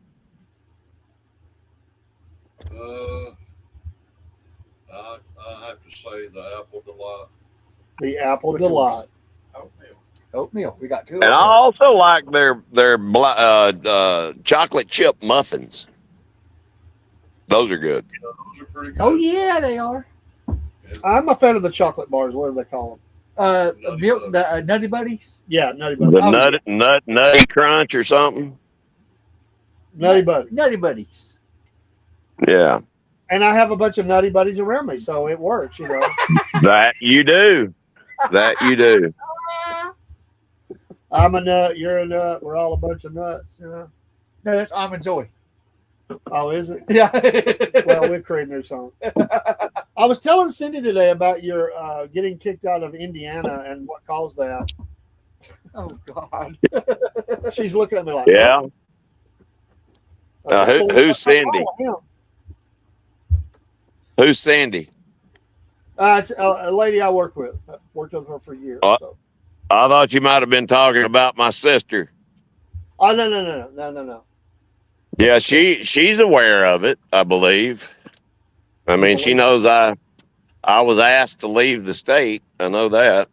I have to say the Apple Delight. The Apple Which Delight. Oatmeal. We got two. And I also like their chocolate chip muffins. Those are good. Those are pretty good. Oh yeah, they are. I'm a fan of the chocolate bars, whatever they call them. Milk, the Nutty Buddies. Yeah, Nutty The Buddies. nutty crunch or something. Nutty Buddies. Nutty Buddies. Yeah, And I have a bunch of Nutty Buddies around me, so it works, you know. that you do. That you do. I'm a nut, you're a nut, we're all a bunch of nuts, you know. No, that's Almond Joy. Oh, is it? Yeah. Well, we'll create a new song. I was telling Cindy today about your getting kicked out of Indiana and what caused that. Oh God. She's looking at me like, Yeah. oh. Who's Cindy? Oh, Who's Sandy? it's a lady I work with. I've worked with her for years. So. I thought you might have been talking about my sister. Oh, no. Yeah, she's aware of it, I believe. I mean, she knows I was asked to leave the state. I know that.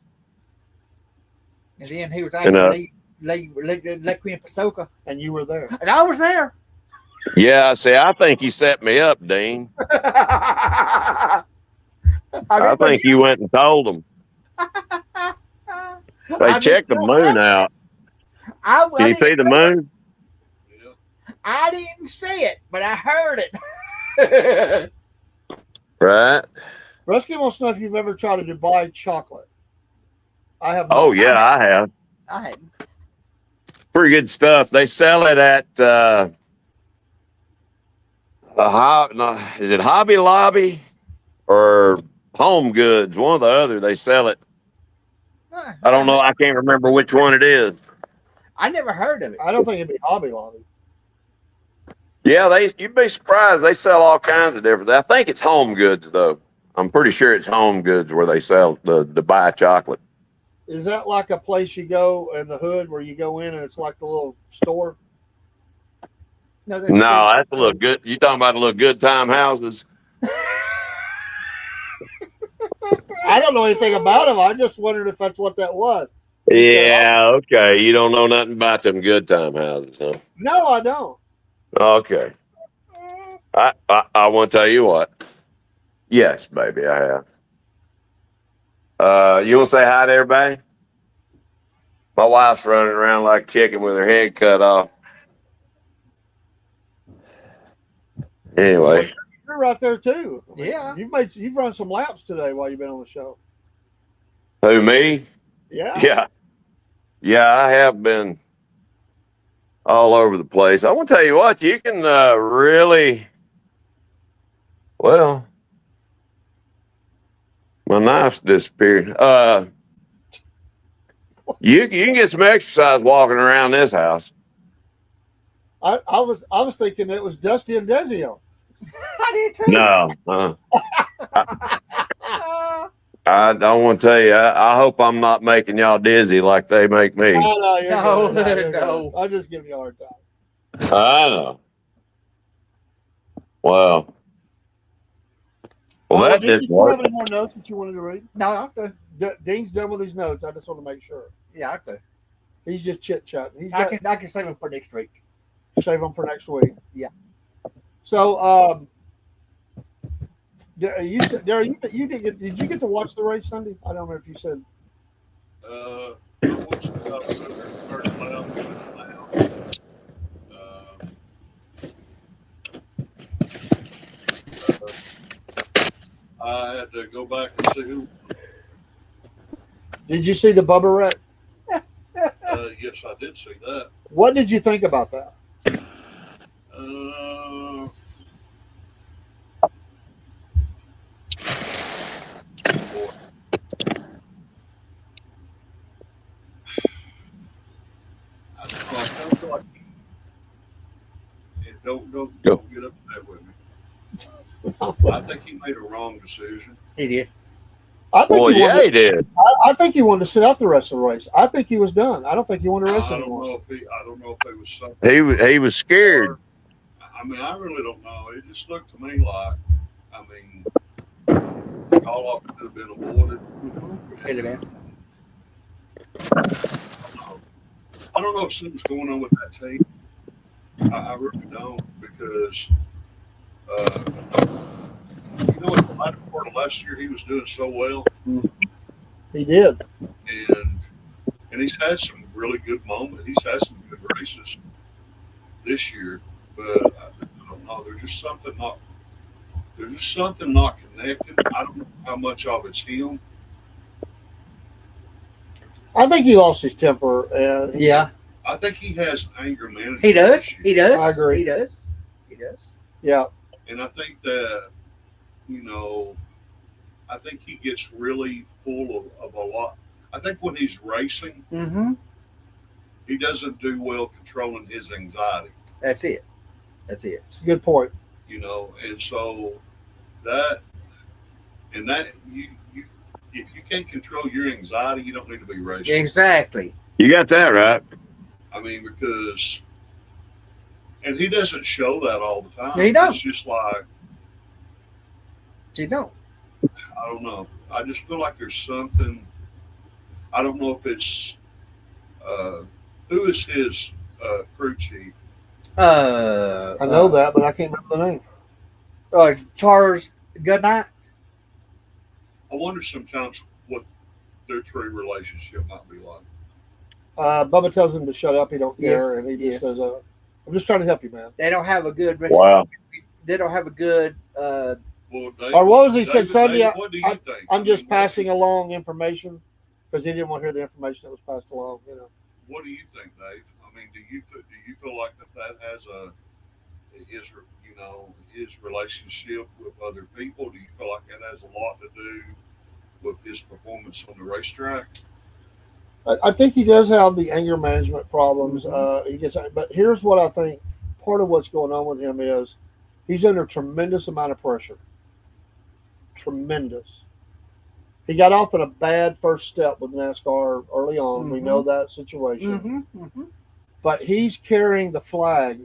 And then he was actually let Queen Pasoka. And you were there. And I was there. Yeah, see, I think you set me up, Dean. I think you went and told them. They checked the moon out. Can you see the moon? I didn't see it, but I heard it. Right. Rusky wants to know if you've ever tried a Dubai chocolate. I have. Oh, yeah, I have. I hadn't. Pretty good stuff. They sell it at is it Hobby Lobby or Home Goods? One or the other. They sell it. I don't know. I can't remember which one it is. I never heard of it. I don't think it'd be Hobby Lobby. Yeah, you'd be surprised. They sell all kinds of different. I think it's Home Goods though. I'm pretty sure it's Home Goods where they sell the Dubai chocolate. Is that like a place you go in the hood where you go in and it's like a little store? No, that's a little good. You talking about the little good time houses? I don't know anything about them. I just wondered if that's what that was. Yeah, okay. You don't know nothing about them good time houses, huh? No, I don't. Okay. I want to tell you what. Yes, baby, I have. You want to say hi to everybody? My wife's running around like a chicken with her head cut off. Anyway. You're right there too. Yeah. You've run some laps today while you've been on the show. Who, me? Yeah. Yeah, I have been all over the place. I want to tell you what, you can really, well, my knife's disappeared. You can get some exercise walking around this house. I was thinking it was Dusty and Desio. I did too. No. I don't want to tell you. I hope I'm not making y'all dizzy like they make me. Oh, no, No. I'll just give you a hard time. I know. Wow. Well, that did didn't you have work. any more notes that you wanted to read? No, I have to. Dean's done with his notes. I just want to make sure. Yeah, I have to. He's just chit chatting. I can save them for next week. Save them for next week. Yeah. So, you said, Darryl, did you get to watch the race Sunday? I don't know if you said. I watched about the first lap. I had to go back and see who. Did you see the Bubba wreck? Yes, I did see that. What did you think about that? Boy. I feel like don't get upset with me. I think he made a wrong decision. He did. I think Well, yeah, he did. I think he wanted to sit out the rest of the race. I think he was done. I don't think he wanted to race I don't anymore. know if it was something. He was scared. I mean, I really don't know. It just looked to me like, I mean, all of it could have been avoided. Could have been. I don't know if something's going on with that team. I really don't, because you know, in the latter part of last year, he was doing so well, He did. and he's had some really good moments. He's had some good races this year, but I don't know. There's just something not connecting. I don't know how much of it's him. I think he lost his temper, and Yeah, I think he has anger management. he does. issues. He does. I agree. He does. He does. yeah, And I think that, you know, I think he gets really full of a lot. I think when he's racing, Mm-hmm. he doesn't do well controlling his anxiety, That's it. That's it. it's a good point. you know. And so you if you can't control your anxiety, you don't need to be racing. Exactly. You got that right. I mean, because, and he doesn't show that all the time. He don't. It's just like, You don't. I don't know. I just feel like there's something. I don't know if it's who is his crew chief. I know that, but I can't remember the name. Charles Goodnight. I wonder sometimes what their true relationship might be like. Bubba tells him to shut up. He don't care, Yes, and he just yes. says, "I'm just trying to help you, man." They don't have a good. Wow. They don't have a good. Well, Dave, Or what was he said Sunday? Dave, what do you think? I'm just what- passing along information because he didn't want to hear the information that was passed along. You know, What do you think, Dave? I mean, do you feel like that has his relationship with other people? Do you feel like that has a lot to do with his performance on the racetrack? I think he does have the anger management problems. He gets, but here's what I think. Part of what's going on with him is he's under a tremendous amount of pressure. Tremendous. He got off at a bad first step with NASCAR early on. We know that situation. Mm-hmm. Mm-hmm. But he's carrying the flag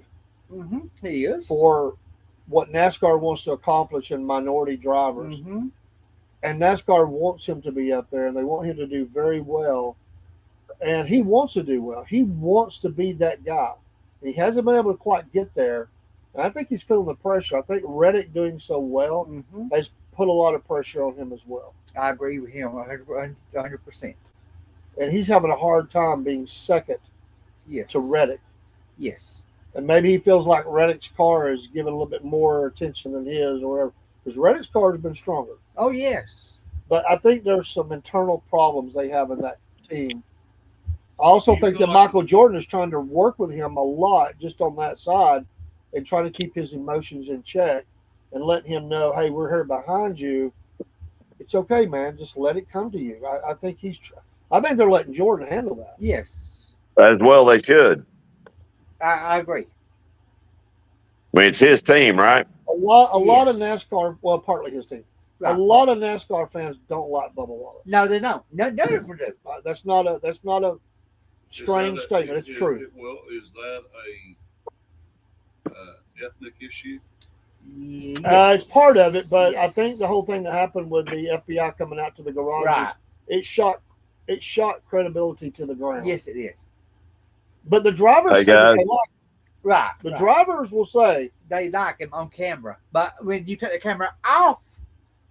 Mm-hmm. He is. for what NASCAR wants to accomplish in minority drivers. Mm-hmm. And NASCAR wants him to be up there, and they want him to do very well. And he wants to do well. He wants to be that guy. He hasn't been able to quite get there. And I think he's feeling the pressure. I think Reddick doing so well Mm-hmm. has put a lot of pressure on him as well. I agree with him 100%. And he's having a hard time being second Yes. to Reddick. Yes. And maybe he feels like Reddick's car is given a little bit more attention than his or whatever. Because Reddick's car has been stronger. Oh, yes. But I think there's some internal problems they have in that team. I also You think feel that like- Michael Jordan is trying to work with him a lot just on that side and trying to keep his emotions in check and letting him know, hey, we're here behind you. It's okay, man. Just let it come to you. I think I think they're letting Jordan handle that. Yes. As well, they should. I agree. I mean, it's his team, right? A lot of Yes. NASCAR, well, partly his team. Right. A lot of NASCAR fans don't like Bubba Wallace. No, they don't. No, none of them do. That's not a Is that strange statement. It's true. Well, is that a ethnic issue? It's part of it, but I Yes. think the whole thing that happened with the FBI coming out to the garages, Right. it shot credibility to the ground. Yes, it is. But the drivers Hey, say that guys. they like Right. the right. drivers will say, They like him on camera. But when you take the camera off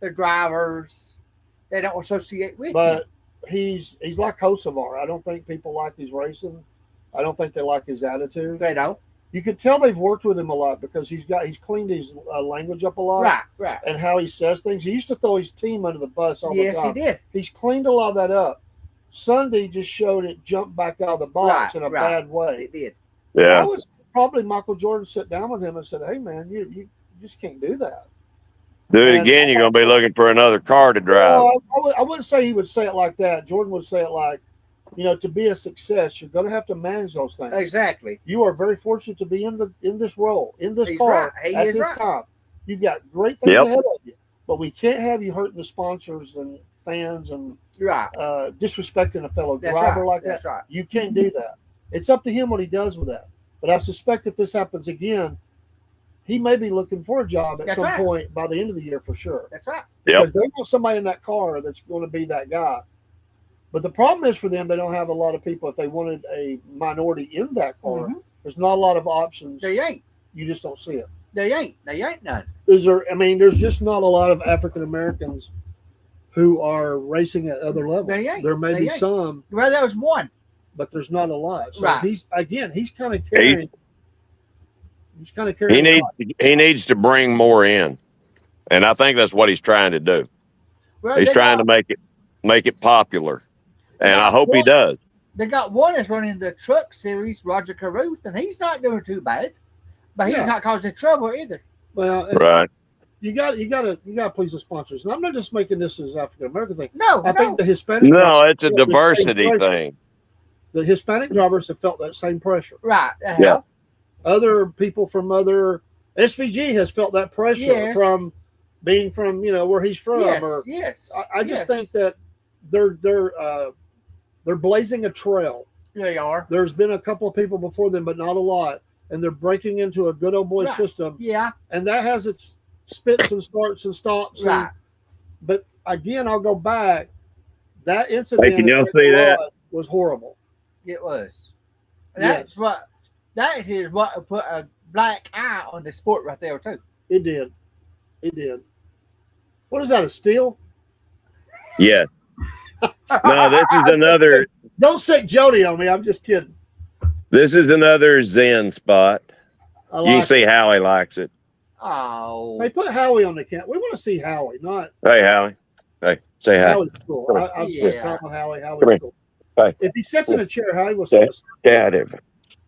the drivers, they don't associate with him. but he's like Kosovar. I don't think people like his racing. I don't think they like his attitude. They don't. You could tell they've worked with him a lot because he's cleaned his language up a lot. Right. And how he says things. He used to throw his team under the bus all the time. Yes, he did. He's cleaned a lot of that up. Sunday just showed it jumped back out of the box in a bad way. It did. Yeah. I was probably Michael Jordan sit down with him and said, "Hey man, you just can't do that. Do it And- again, you're going to be looking for another car to drive. Well, I wouldn't say he would say it like that. Jordan would say it like, to be a success, you're going to have to manage those things. Exactly. You are very fortunate to be in this role, in this He's car right. He at is this right. time. You've got great things Yep. ahead of you, but we can't have you hurting the sponsors and fans and Right. disrespecting a fellow That's driver right. like that. That's right. You can't do that. It's up to him what he does with that. But I suspect if this happens again, he may be looking for a job at That's some right. point by the end of the year for sure. That's right. Yep. Because they want somebody in that car that's going to be that guy. But the problem is for them, they don't have a lot of people. If they wanted a minority in that car, Mhm. there's not a lot of options. They ain't. You just don't see it. They ain't none. There's just not a lot of African Americans who are racing at other levels. They ain't. There may They be ain't. some, Well, there was one. but there's not a lot. So Right. he's kind of carrying. He's kind of carrying. He needs to bring more in. And I think that's what he's trying to do. Well, He's they trying got, to make it popular. And got I hope he one. does. They got one that's running the truck series, Roger Carruth, and he's not doing too bad. But he's Yeah. not causing trouble either. Well, Right. you got to please the sponsors. And I'm not just making this as African American thing. No, I no. think the Hispanic. No, drivers it's a felt the same diversity pressure. thing. The Hispanic drivers have felt that same pressure. Right. Yeah. Other people from other SVG has felt that pressure Yes. from being from where he's from. Yes. Or Yes. I just yes. think that they're blazing a trail. They are. There's been a couple of people before them, but not a lot, and they're breaking into a good old boy Right. system, Yeah. and that has its spits and starts and stops. Right. But again, I'll go back. That incident can y'all at see that? Broad was horrible. It was. Yes. That is what put a black eye on the sport right there too. It did. It did. What is that? A steal? Yes. No, this is another. Don't set Jody on me. I'm just kidding. This is another Zen spot. I You can like see Howie likes it. Oh. Hey, put Howie on the camp. We want to see Howie, not Hey, Howie. Hey, say hi. Howie's cool. I've spent Yeah. time with Howie. Come Howie's here. cool. Hey. If he sits in a chair, Howie will Okay. sit. Yeah, I do.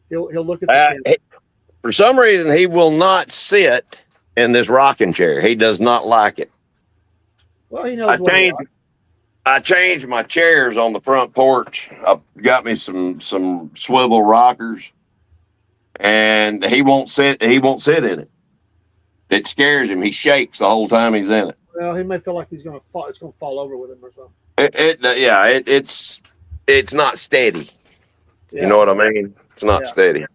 He'll look at the camera. For some reason, he will not sit in this rocking chair. He does not like it. Well, he knows what he likes. I changed my chairs on the front porch. I got me some swivel rockers, and he won't sit. He won't sit in it. It scares him. He shakes the whole time he's in it. Well, he may feel like he's going to fall. It's going to fall over with him or something. It's not steady. Yeah. You know what I mean? It's not Yeah. steady.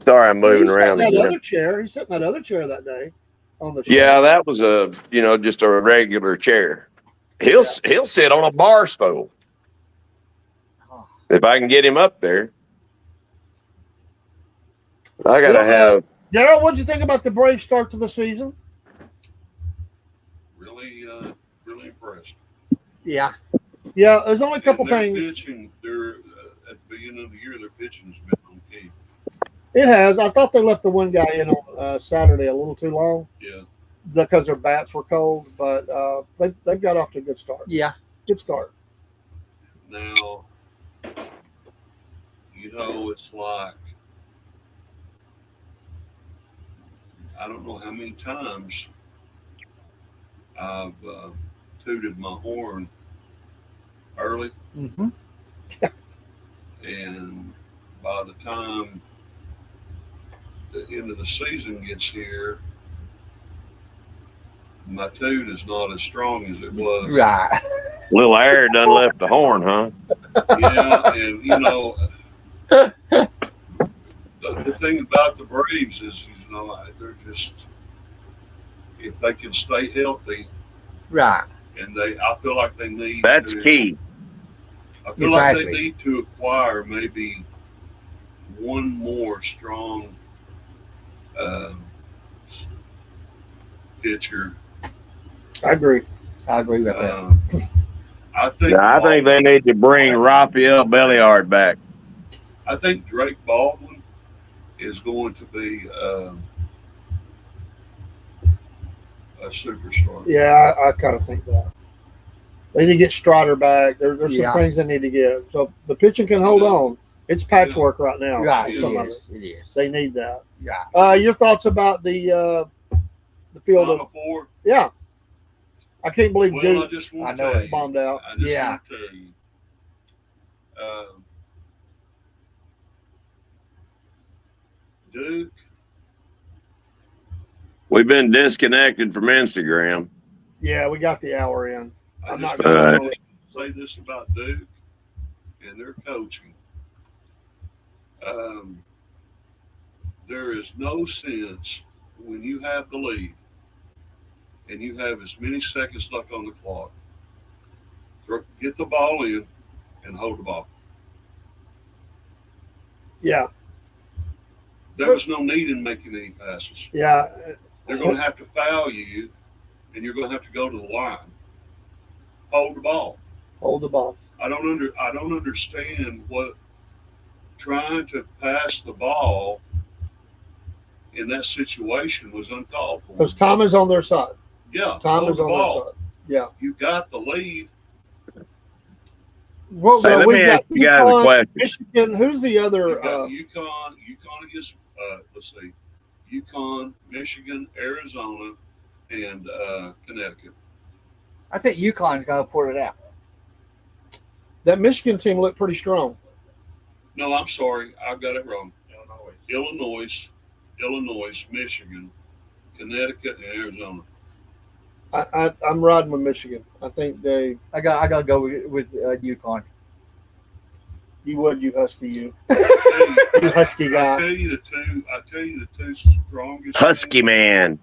Sorry, I'm moving He sat around in that again. other chair. He sat in that other chair that day on the Yeah, show. that was just a regular chair. He'll sit on a bar stool if I can get him up there. I gotta have. Daryl, what'd you think about the Braves' start to the season? Really impressed. Yeah. Yeah, there's only a couple Their things. Pitching, at the beginning of the year, their pitching's been on key. It has. I thought they left the one guy in on Saturday a little too long Yeah. because their bats were cold, but they've got off to a good start. Yeah. Good start. Now, it's like, I don't know how many times I've tooted my horn early, Mm-hmm. and by the time the end of the season gets here, my toot is not as strong as it was. Right. Little air done left the horn, huh? Yeah, and the thing about the Braves is, they're just, if they can stay healthy, Right. and I feel like they need. That's key. I feel like Exactly. they need to acquire maybe one more strong pitcher. I agree. I agree with that. I think. Yeah, I think they need to bring Raphael Belliard back. I think Drake Baldwin is going to be a superstar. Yeah, I kind of think that. They need to get Strider back. There's some Yeah. things they need to get. So the pitching can hold on. It's patchwork right now. Right, Some of it is. It is. They need that. Yeah. Your thoughts about the field Final of four. yeah. I can't believe Well, I Duke just I want know to tell it you. bombed out. I just Yeah. want to tell you. Duke. We've been disconnected from Instagram. Yeah, we got the hour in. I I'm just not gonna- going to say this about Duke and their coaching. There is no sense when you have the lead and you have as many seconds left on the clock. Get the ball in and hold the ball. Yeah, There was no need in making any passes. yeah. They're going to have to foul you, and you're going to have to go to the line. Hold the ball. Hold the ball. I don't understand what trying to pass the ball in that situation was uncalled for. Because time is on their side. Yeah, Time hold is the on ball. their side. Yeah. You got the lead. Well, Hey, let me we've got ask you guys a UConn, question. Michigan. Who's the other? You got UConn against let's see, UConn, Michigan, Arizona, and Connecticut. I think UConn's going to put it out. That Michigan team looked pretty strong. No, I'm sorry, I got it wrong. Illinois, Michigan, Connecticut, and Arizona. I'm riding with Michigan. I think they. I got to go with UConn. You would, you Husky, you. I You Husky I guy. tell you the two strongest. Husky teams. man.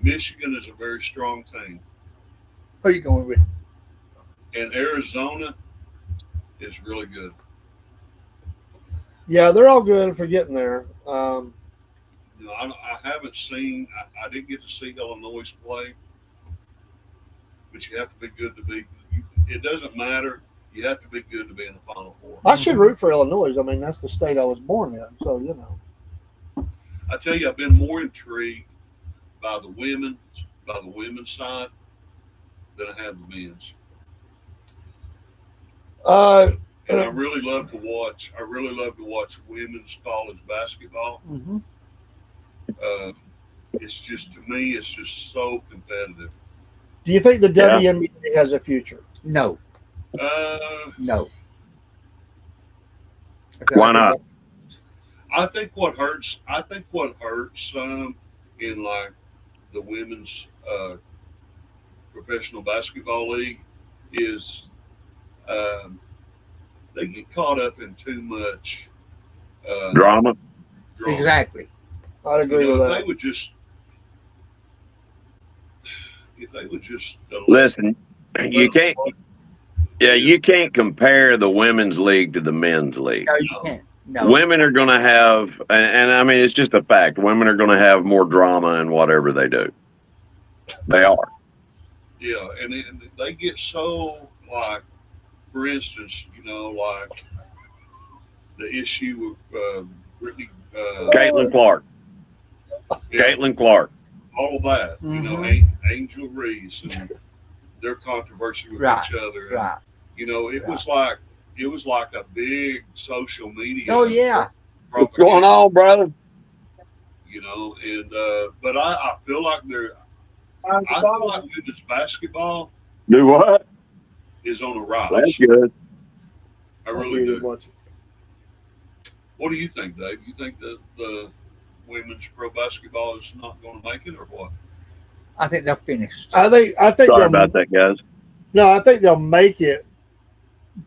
Michigan is a very strong team, Who are you going with? and Arizona is really good. Yeah, they're all good for getting there. You know, I haven't seen. I didn't get to see Illinois play, but you have to be good to be. It doesn't matter. You have to be good to be in the Final Four. I should root for Illinois. I mean, that's the state I was born in. So, you know. I tell you, I've been more intrigued by the women's side than I have the men's. And I really love to watch. Women's college basketball. Mm-hmm. It's just, to me, it's just so competitive. Do you think the Yeah. WNBA has a future? No. No. Why not? I think what hurts some in like the women's professional basketball league is they get caught up in too much Drama. drama. Exactly. I'd agree with If that. they would just Listen, you can't. Yeah, you can't compare the women's league to the men's league. No, you can't. No. Women are going to have, and I mean, it's just a fact. Women are going to have more drama in whatever they do. They are. Yeah, and they get so, like, for instance, you know, like the issue with Brittany, Caitlin Clark. Caitlin Clark. all that, you know, Mhm. Angel Reese and their controversy with Right, each other. And, Right. you know, it Right. was like a big social media. Oh, yeah. What's going on, brother? You know, and but I feel like I feel like women's basketball Do what? is on a rise. That's good. I really do. Watch it. What do you think, Dave? You think that the women's pro basketball is not going to make it, or what? I think they're finished. I think Sorry they'll, about that, guys. No, I think they'll make it,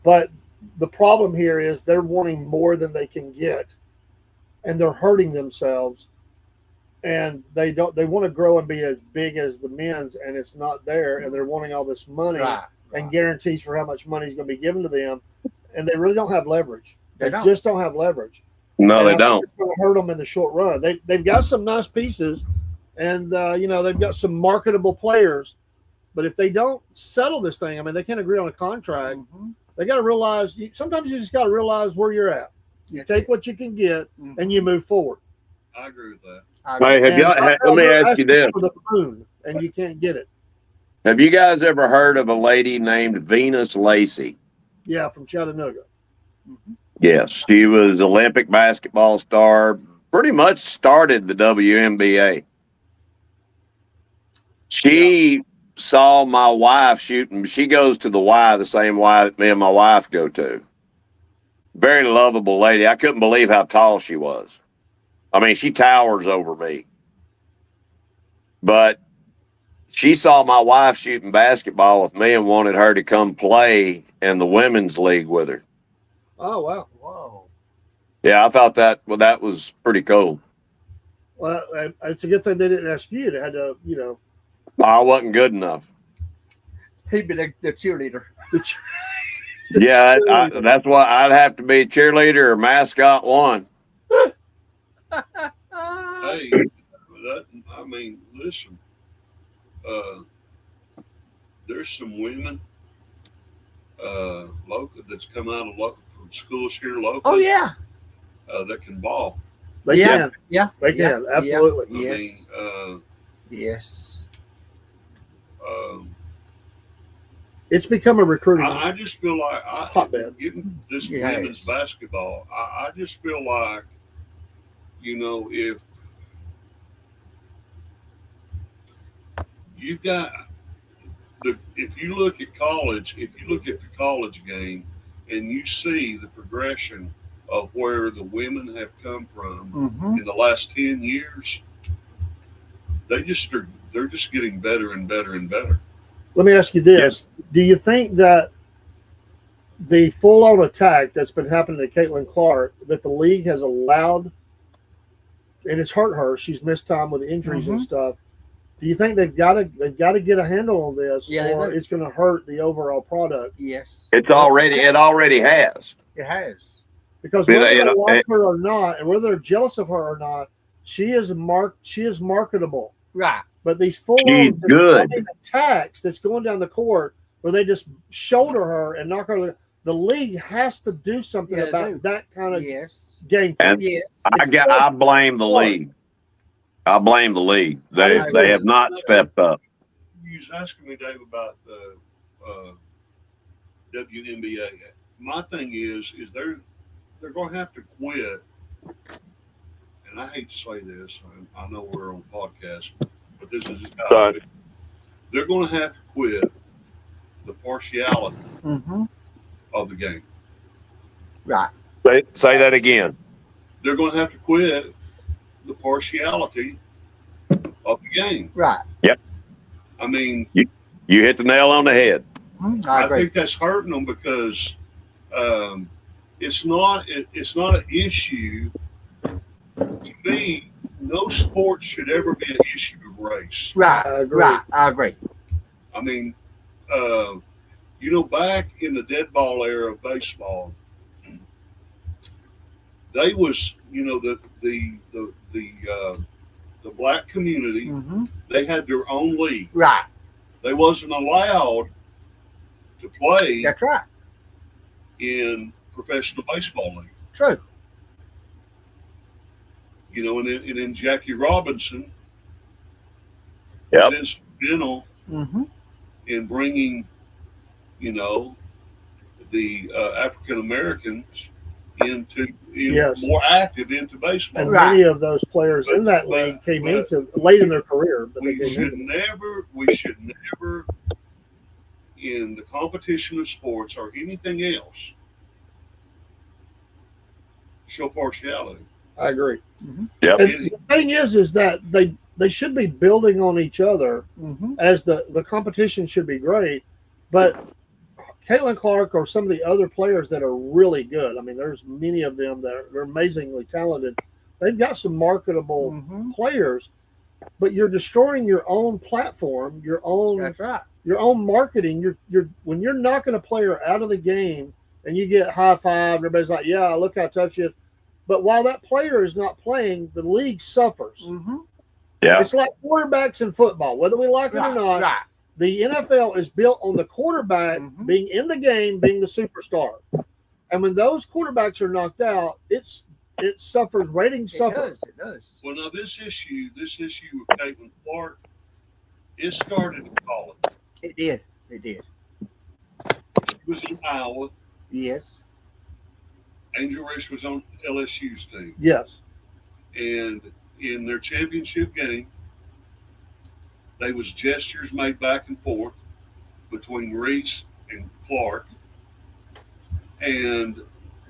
but the problem here is they're wanting more than they can get, and they're hurting themselves. And they want to grow and be as big as the men's, and it's not there. And they're wanting all this money Right. and guarantees for how much money is going to be given to them, and they really don't have leverage. They They don't. just don't have leverage. No, And they I think don't. It's going to hurt them in the short run. They've got some nice pieces, and you know, they've got some marketable players. But if they don't settle this thing, I mean, they can't agree on a contract. Mhm. They got to realize. Sometimes you just got to realize where you're at. You take what you can get, and you move forward. I agree with that. Hey, let me ask you this. For the moon, and you can't get it. Have you guys ever heard of a lady named Venus Lacey? Yeah, from Chattanooga. Yes, she was Olympic basketball star. Pretty much started the WNBA. She saw my wife shooting. She goes to the Y, the same Y that me and my wife go to. Very lovable lady. I couldn't believe how tall she was. I mean, she towers over me. But she saw my wife shooting basketball with me and wanted her to come play in the women's league with her. Oh, wow. Whoa. Yeah, I thought that was pretty cool. Well, it's a good thing they didn't ask you. They had to, I wasn't good enough. He'd be the cheerleader. Yeah, that's why I'd have to be cheerleader or mascot one. Hey, I mean, listen. There's some women local that's come out of from schools here locally. Oh yeah. That can ball. They can. Yeah. They can. Absolutely. Yes. I mean, Yes. It's become a recruiting. I just feel like hotbed. Getting this women's basketball. I just feel like, if you got if you look at the college game and you see the progression of where the women have come from in the last 10 years, they're just getting better and better and better. Let me ask you this. Do you think that the full-on attack that's been happening to Caitlin Clark, that the league has allowed, and it's hurt her, she's missed time with injuries and stuff, do you think they've got to get a handle on this, or it's going to hurt the overall product? Yes. It already has. It has. Because whether they like her or not, and whether they're jealous of her or not, she is marketable. Right. But these full-on attacks that's going down the court where they just shoulder her and knock her, the league has to do something about that kind of game. And I blame the league. I blame the league. They have not stepped up. You was asking me, Dave, about the WNBA. My thing is they're going to have to quit. And I hate to say this. I know we're on a podcast, but this is how they're going to have to quit the partiality of the game. Right. Say that again. They're going to have to quit the partiality of the game. Right. Yep. I mean, you hit the nail on the head. I think that's hurting them because it's not an issue. To me, no sport should ever be an issue of race. Right. I agree. I mean, back in the dead ball era of baseball, they was, the black community, they had their own league. Right. They wasn't allowed to play. That's right. In professional baseball league. True. And then Jackie Robinson was instrumental in bringing, the African Americans more active into baseball. And many of those players in that league came into late in their career. But we should never, in the competition of sports or anything else, show partiality. I agree. Yep. And the thing is that they should be building on each other as the competition should be great. But Caitlin Clark or some of the other players that are really good, I mean, there's many of them that are amazingly talented. They've got some marketable players, but you're destroying your own platform, your own marketing. You're when you're knocking a player out of the game and you get high five, everybody's like, yeah, look how tough she is. But while that player is not playing, the league suffers. Yeah. It's like quarterbacks in football, whether we like it or not. Right. The NFL is built on the quarterback being in the game, being the superstar. And when those quarterbacks are knocked out, it suffers. Ratings suffer. It does. Well, now this issue with Caitlin Clark, it started in college. It did. It did. She was in Iowa. Yes. Angel Reese was on LSU's team. Yes. And in their championship game, there was gestures made back and forth between Reese and Clark. And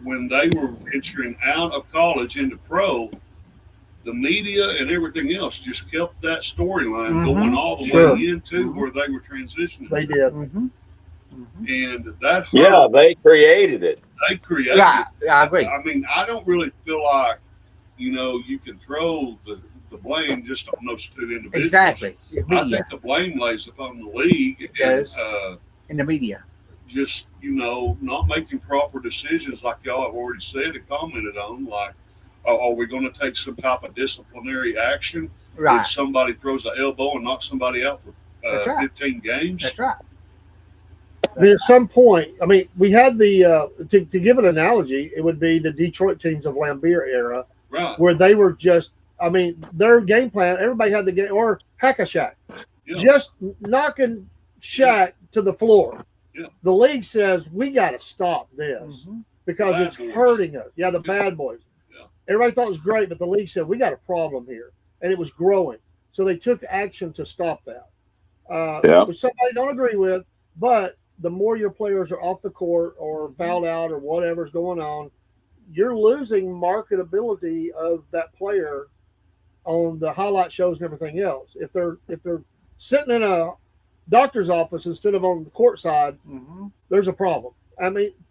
when they were venturing out of college into pro, the media and everything else just kept that storyline going all the way into where they were transitioning. They did. And that hurt. Yeah, they created it. They created Right. I agree. I mean, I don't really feel like, you can throw the blame just on those two individuals. Exactly. The I media. think the blame lays upon the league and Yes. In the media. just, not making proper decisions like y'all have already said and commented on. Like, are we going to take some type of disciplinary action Right. if somebody throws an elbow and knocks somebody out for That's right. 15 games? That's right. I mean, at some point, we had the to give an analogy, it would be the Detroit teams of Lambeer era, Right. where they were just, their game plan, everybody had the game, or Hack-a-Shack, Yeah. just knocking Shack to the floor. Yeah. The league says, we got to stop this because Bad it's boys. hurting us. Yeah, the bad boys. Yeah. Everybody thought it was great, but the league said, we got a problem here. And it was growing. So they took action to stop that. Which somebody don't agree with, but the more your players are off the court or fouled out or whatever's going on, you're losing marketability of that player on the highlight shows and everything else. If they're sitting in a doctor's office instead of on the court side, there's a problem.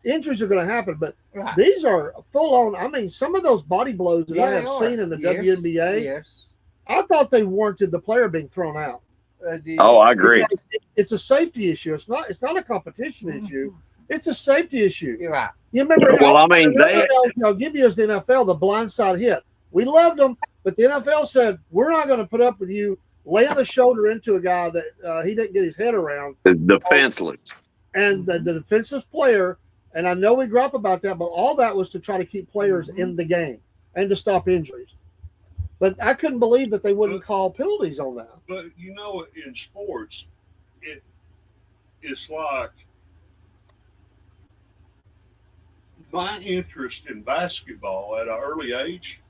Injuries are going to happen, but these are full on. Some of those body blows that I have seen in the WNBA, I thought they warranted the player being thrown out. Oh, I agree. It's a safety issue. It's not a competition issue. It's a safety issue. You're right. You remember? Well, I'll give you as the NFL the blindside hit. We loved them, but the NFL said we're not going to put up with you laying the shoulder into a guy that he didn't get his head around. It's defenseless. And the defensive player, and I know we grew up about that, but all that was to try to keep players in the game and to stop injuries. But I couldn't believe that they wouldn't call penalties on that. But in sports, it's like my interest in basketball at an early age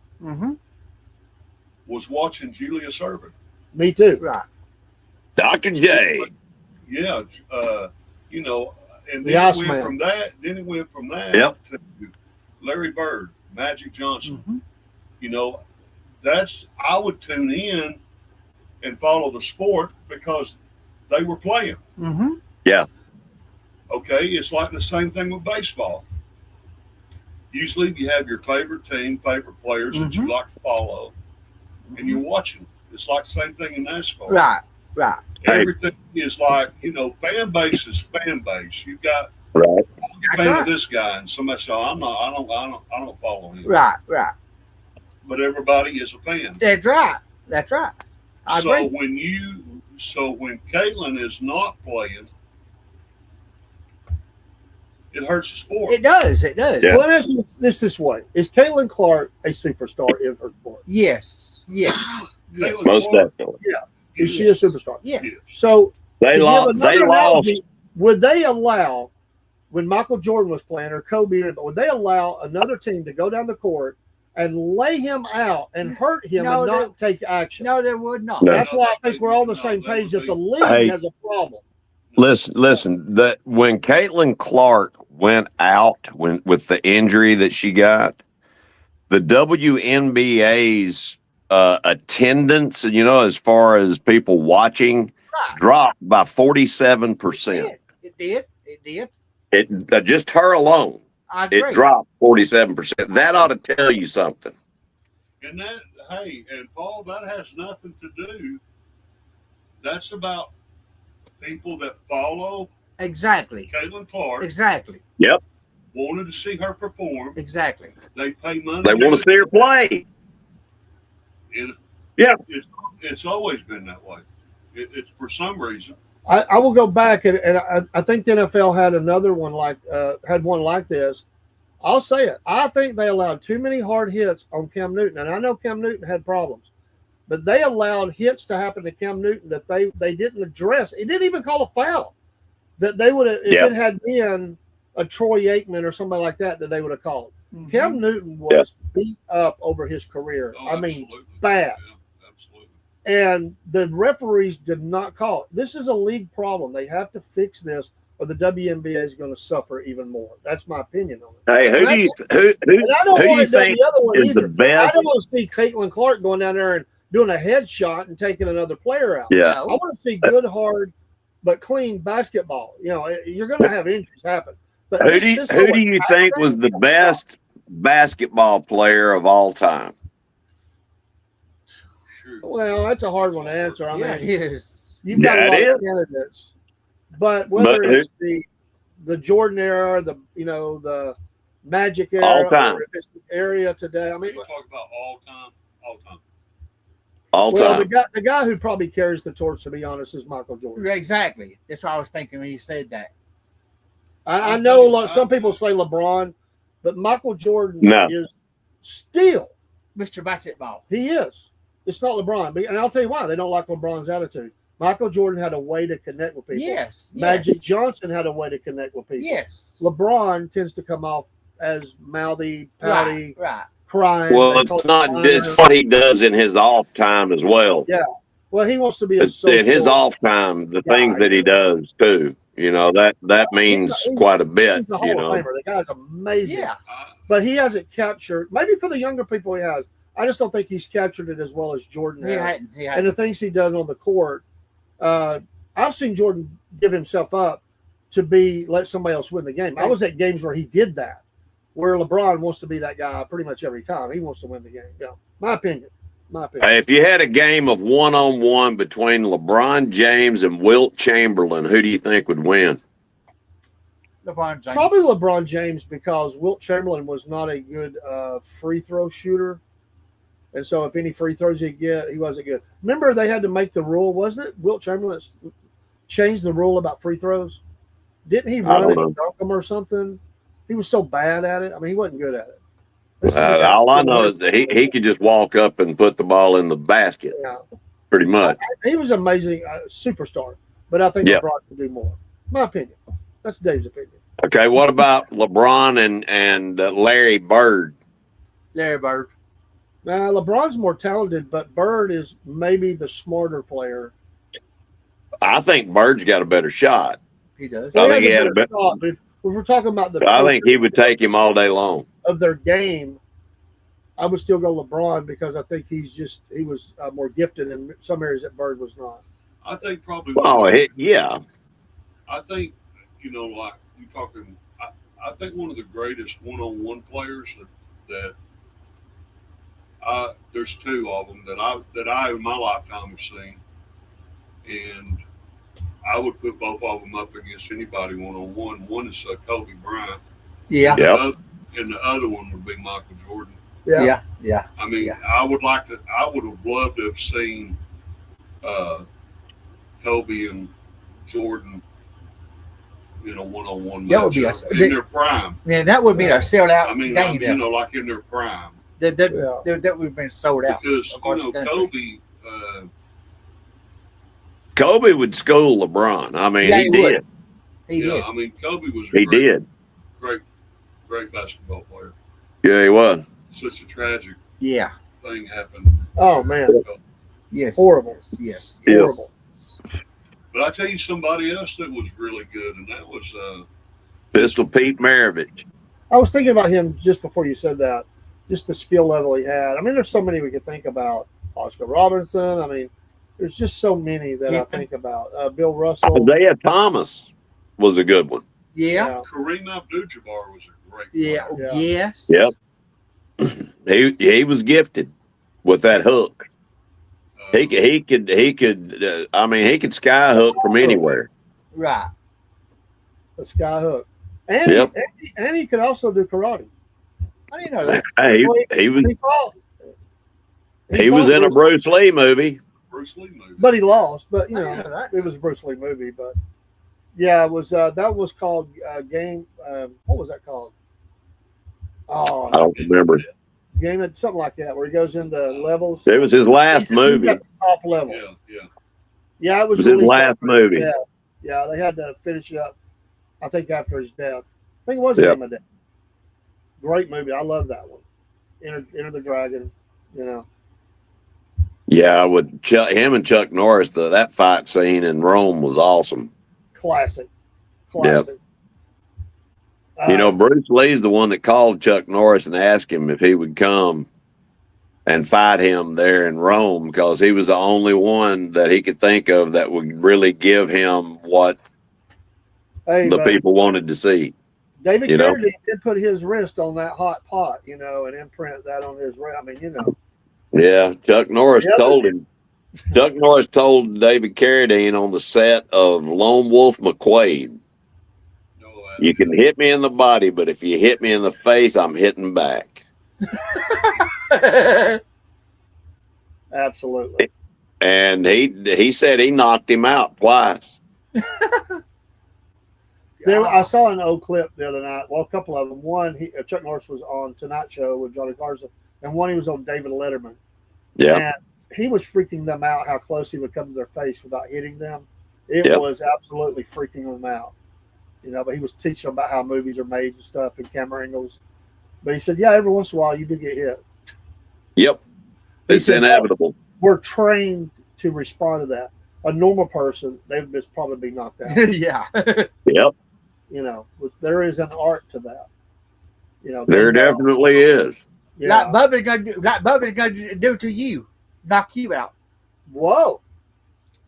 was watching Julius Erving. Me too. Right. Dr. J. Yeah, and The then Iceman. it went from that to Larry Bird, Magic Johnson. I would tune in and follow the sport because they were playing. Yeah. Okay, it's like the same thing with baseball. Usually you have your favorite team, favorite players that you like to follow, and you're watching. It's like the same thing in NASCAR. Right. Everything is like, fan base is fan base. You've got Right. a fan of this guy, and somebody says, I don't follow him. Right. But everybody is a fan. That's right. I agree. When Caitlin is not playing, it hurts the sport. It does. Yeah. So let me ask you this way. Is Caitlin Clark a superstar in her sport? Yes. Caitlin Most Clark, definitely. Is she a superstar? Yeah. Yes. So They to give lost. another They lost. analogy, would they allow, when Michael Jordan was playing or Kobe, would they allow another team to go down the court and lay him out and hurt him and not take action? No, there would not. No. That's why I think we're all on the same page that the league has a problem. Listen. That when Caitlin Clark went out with the injury that she got, the WNBA's attendance, as far as people watching, dropped by 47%. It did. It just her alone. I agree. It dropped 47%. That ought to tell you something. And Paul, that has nothing to do. That's about people that follow Exactly. Caitlin Clark. Exactly. Yep. Wanted to see her perform. Exactly. They pay money. They want to see her play. It's always been that way. It's for some reason. I will go back and I think the NFL had one like this. I'll say it. I think they allowed too many hard hits on Cam Newton, and I know Cam Newton had problems, but they allowed hits to happen to Cam Newton that they didn't address. It didn't even call a foul. That they would have, if it had been a Troy Aikman or somebody like that they would have called. Mm-hmm. Cam Newton was beat up over his career. Oh, I mean, bad. Yeah, absolutely. And the referees did not call it. This is a league problem. They have to fix this, or the WNBA is going to suffer even more. That's my opinion on it. Hey, who do you think is the best? I don't want to see Caitlin Clark going down there and doing a headshot and taking another player out. Yeah, I want to see good, hard, but clean basketball. You know, you're going to have injuries happen. But who do you think was the best basketball player of all time? Well, that's a hard one to answer. I mean, you've got a lot of candidates, but whether it's the Jordan era, the Magic era, or if it's the area today, I mean, you talk about all time. The guy who probably carries the torch, to be honest, is Michael Jordan. Exactly. That's what I was thinking when you said that. I know some people say LeBron, but Michael Jordan is still Mr. Basketball. He is. It's not LeBron. And I'll tell you why. They don't like LeBron's attitude. Michael Jordan had a way to connect with people. Yes. Magic Johnson had a way to connect with people. Yes. LeBron tends to come off as mouthy, pouty, right. crying. Well, it's not just what he does in his off time as well. Yeah. Well, he wants to be in his off time, the things that he does too. You know, that means quite a bit. He's a Hall of Famer. The guy's amazing. Yeah. But he hasn't captured, maybe for the younger people he has, I just don't think he's captured it as well as Jordan has. And the things he does on the court, I've seen Jordan give himself up to let somebody else win the game. I was at games where he did that, where LeBron wants to be that guy pretty much every time. He wants to win the game. Yeah, my opinion. Hey, if you had a game of one-on-one between LeBron James and Wilt Chamberlain, who do you think would win? LeBron James. Probably LeBron James, because Wilt Chamberlain was not a good free throw shooter. And so if any free throws he'd get, he wasn't good. Remember, they had to make the rule, wasn't it? Wilt Chamberlain changed the rule about free throws. Didn't he run it and dunk them or something? He was so bad at it. I mean, he wasn't good at it. All I know is that he could just walk up and put the ball in the basket, pretty much. He was amazing, superstar. But I think LeBron could do more. My opinion. That's Dave's opinion. Okay, what about LeBron and Larry Bird? Larry Bird. Now, LeBron's more talented, but Bird is maybe the smarter player. I think Bird's got a better shot. He does. I think he had a better shot. But if we're talking about I think he would take him all day long. Of their game, I would still go LeBron, because I think he was more gifted in some areas that Bird was not. I think probably. I think, like you're talking, I think one of the greatest one-on-one players that there's two of them that I in my lifetime have seen, and I would put both of them up against anybody one-on-one. One is Kobe Bryant. Yeah. And the other one would be Michael Jordan. Yeah. I mean, I would have loved to have seen Kobe and Jordan in a one-on-one matchup in their prime. Yeah, that would be a sold-out game. Like in their prime. That would have been sold out. Because, Kobe would school LeBron. I mean, he did. He did. I mean, Kobe was great basketball player. Yeah, he was. Such a tragic thing happened. Oh, man. Yes. Horrible. Yes. Horrible. But I tell you somebody else that was really good, and that was Pistol Pete Maravich. I was thinking about him just before you said that, just the skill level he had. I mean, there's so many we could think about. Oscar Robertson. I mean, there's just so many that I think about. Bill Russell. Isaiah Thomas was a good one. Yeah. Kareem Abdul-Jabbar was a great player. Yes. Yep. He was gifted with that hook. He could sky hook from anywhere. Right. A sky hook. And he could also do karate. I didn't know that. Hey, he was in a Bruce Lee movie. But he lost. But it was a Bruce Lee movie. But yeah, it was that was called Game. What was that called? Oh, I don't remember. game it something like that where he goes into levels. It was his last He's movie. at the top level. Yeah. Yeah, it It was, was his released last after movie. his death. Yeah, they had to finish it up. I think after his death. I think it was Yep. Game of Death. Great movie. I love that one. Enter the Dragon. You know. Yeah, with him and Chuck Norris, that fight scene in Rome was awesome. Classic. You know, Bruce Lee's the one that called Chuck Norris and asked him if he would come and fight him there in Rome because he was the only one that he could think of that would really give him what the people wanted to see. David you know? Carradine did put his wrist on that hot pot, you know, and imprint that on his wrist. I mean, you know. Yeah, Chuck Norris told him. Chuck Norris told David Carradine on the set of Lone Wolf McQuade, you can hit me in the body, but if you hit me in the face, I'm hitting back. Absolutely. And he said he knocked him out twice. I saw an old clip the other night. Well, a couple of them. One, Chuck Norris was on Tonight Show with Johnny Garza, and one he was on David Letterman. Yeah. And he was freaking them out how close he would come to their face without hitting them. It was absolutely freaking them out. You know, but he was teaching them about how movies are made and stuff and camera angles. But he said, yeah, every once in a while you do get hit. Yep. It's inevitable. We're trained to respond to that. A normal person, they would just probably be knocked out. Yeah. Yep. You know, there is an art to that. You know, there definitely is. Yeah. Like Bubba's gonna do to you, knock you out. Whoa.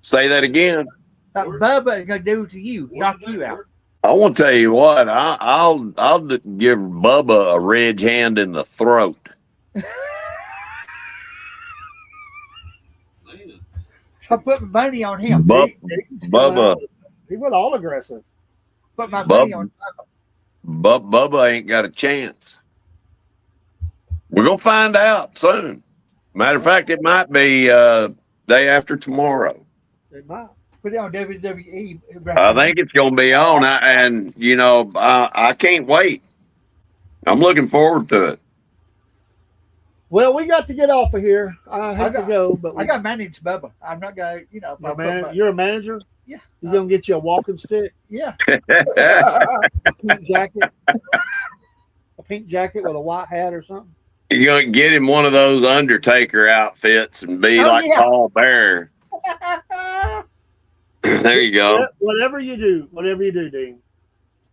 Say that again. Like Bubba is gonna do to you, knock you out. I want to tell you what, I'll give Bubba a ridge hand in the throat. I put my money on him. Bubba. He went all aggressive. Put my money on Bubba. Bubba ain't got a chance. We're gonna find out soon. Matter of fact, it might be day after tomorrow. It might. Put it on WWE. I think it's going to be on, and you know, I can't wait. I'm looking forward to it. Well, we got to get off of here. I hate to go, but I got to manage Bubba. I'm not going to, you know. You're a manager? Yeah. You're going to get you a walking stick? Yeah. A pink jacket? A pink jacket with a white hat or something? You're going to get him one of those Undertaker outfits and be like Paul Bear. There you go. Whatever you do, Dean,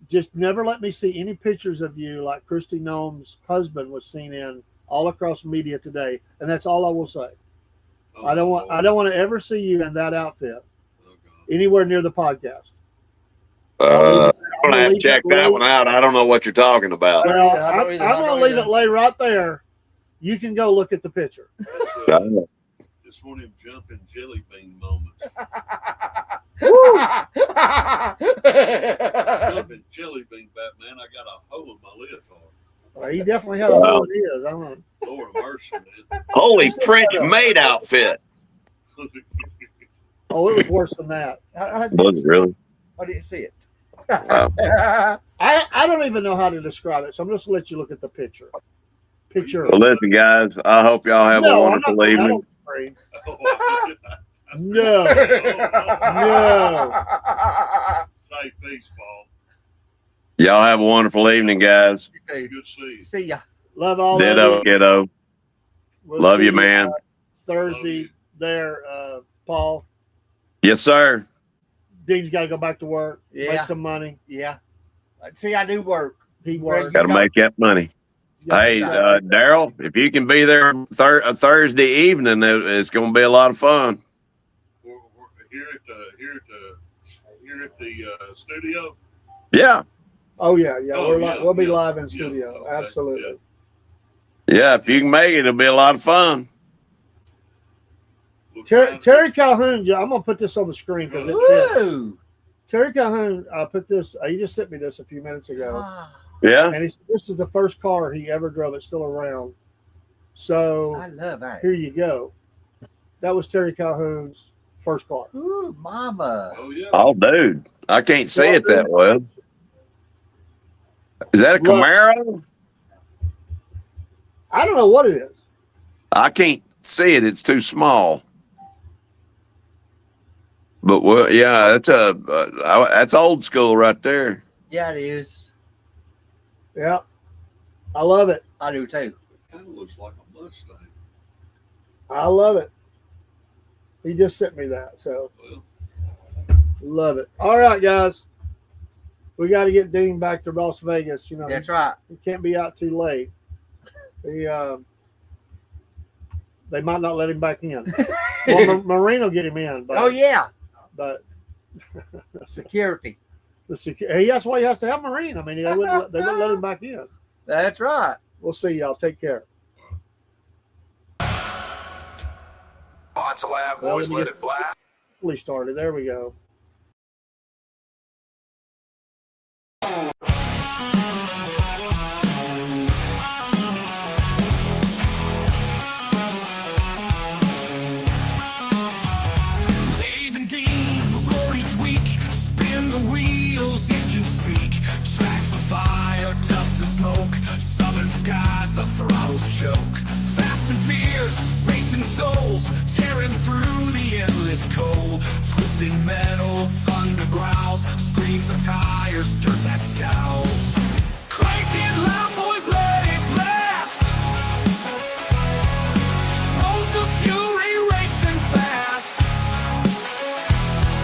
just never let me see any pictures of you like Christy Nome's husband was seen in all across media today, and that's all I will say. I don't want to ever see you in that outfit anywhere near the podcast. I'm gonna have to check that one out. I don't know what you're talking about. Well, I'm gonna leave it lay right there. You can go look at the picture. It's one of them jumping jelly bean moments. Jumping jelly bean, Batman. I got a hole in my leotard. Well, he definitely had a hole in his. I don't know. Lord of mercy, man. Holy French maid outfit. Oh, it was worse than that. Was it really? I didn't see it. I don't even know how to describe it, so I'm just gonna let you look at the picture. Well, listen, guys. I hope y'all have a wonderful evening. No. Say peace, Paul. Y'all have a wonderful evening, guys. Good to see you. See ya. Love all Ditto, kiddo. Love you, man. Thursday there, Paul. Yes, sir. Dean's got to go back to work. Yeah. Make some money. Yeah. See, I do work. He works. Got to make that money. Hey, Daryl, if you can be there Thursday evening, it's going to be a lot of fun. We're here at the studio. Yeah. Oh yeah. We'll be yeah, live in studio. Okay, Absolutely. Yeah, if you can make it, it'll be a lot of fun. Terry Calhoun, I'm gonna put this on the screen because it fits. Ooh. Terry Calhoun, I put this. He just sent me this a few minutes ago, Yeah. and this is the first car he ever drove. It's still around. So I love that. here you go. That was Terry Calhoun's first car. Ooh, mama. Oh yeah. Oh, dude, I can't see it that well. Is that a Camaro? I don't know what it is. I can't see it. It's too small. But well, yeah, that's old school right there. Yeah, it is. Yeah, I love it. I do too. Kind of looks like a Mustang. I love it. He just sent me that, so Well, love it. All right, guys, we got to get Dean back to Las Vegas. You know, That's right. he can't be out too late. They might not let him back in. Well, Marine will get him in. But, Oh yeah, but security. that's why he has to have Marine. I mean, they wouldn't let him back in. That's right. We'll see y'all. Take care. Odds lab, Well, boys, let it fly. Fully started. There we go. Dave and Dean roar each week, spin the wheels, engines speak, tracks of fire, dust and smoke, southern skies, the throttles choke. Fast and fierce, racing souls, tearing through the endless cold. Twisting metal, thunder growls, screams of tires, dirt that scowls. Crank it loud, boys, let it blast. Roads of fury racing fast.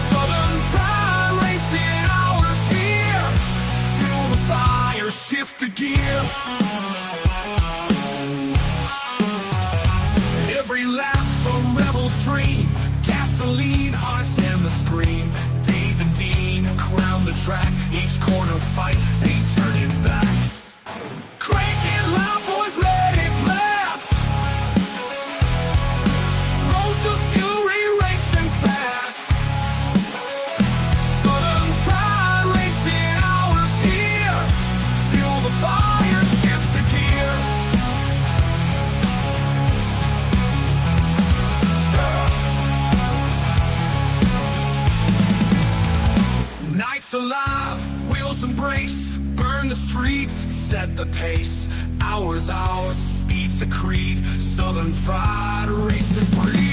Southern Pride racing hours here. Fuel the fire, shift the gear. Every lap a rebel's dream, gasoline, hearts and the scream. Dave and Dean crown the track, each corner fight, ain't turning back. Crank it loud, boys, let it blast. Roads of fury racing fast. Southern Pride racing hours here. Fuel the fire, shift the gear. Nights alive, wheels embrace, burn the streets, set the pace. Hours, speed's the creed, Southern Fried racing breed.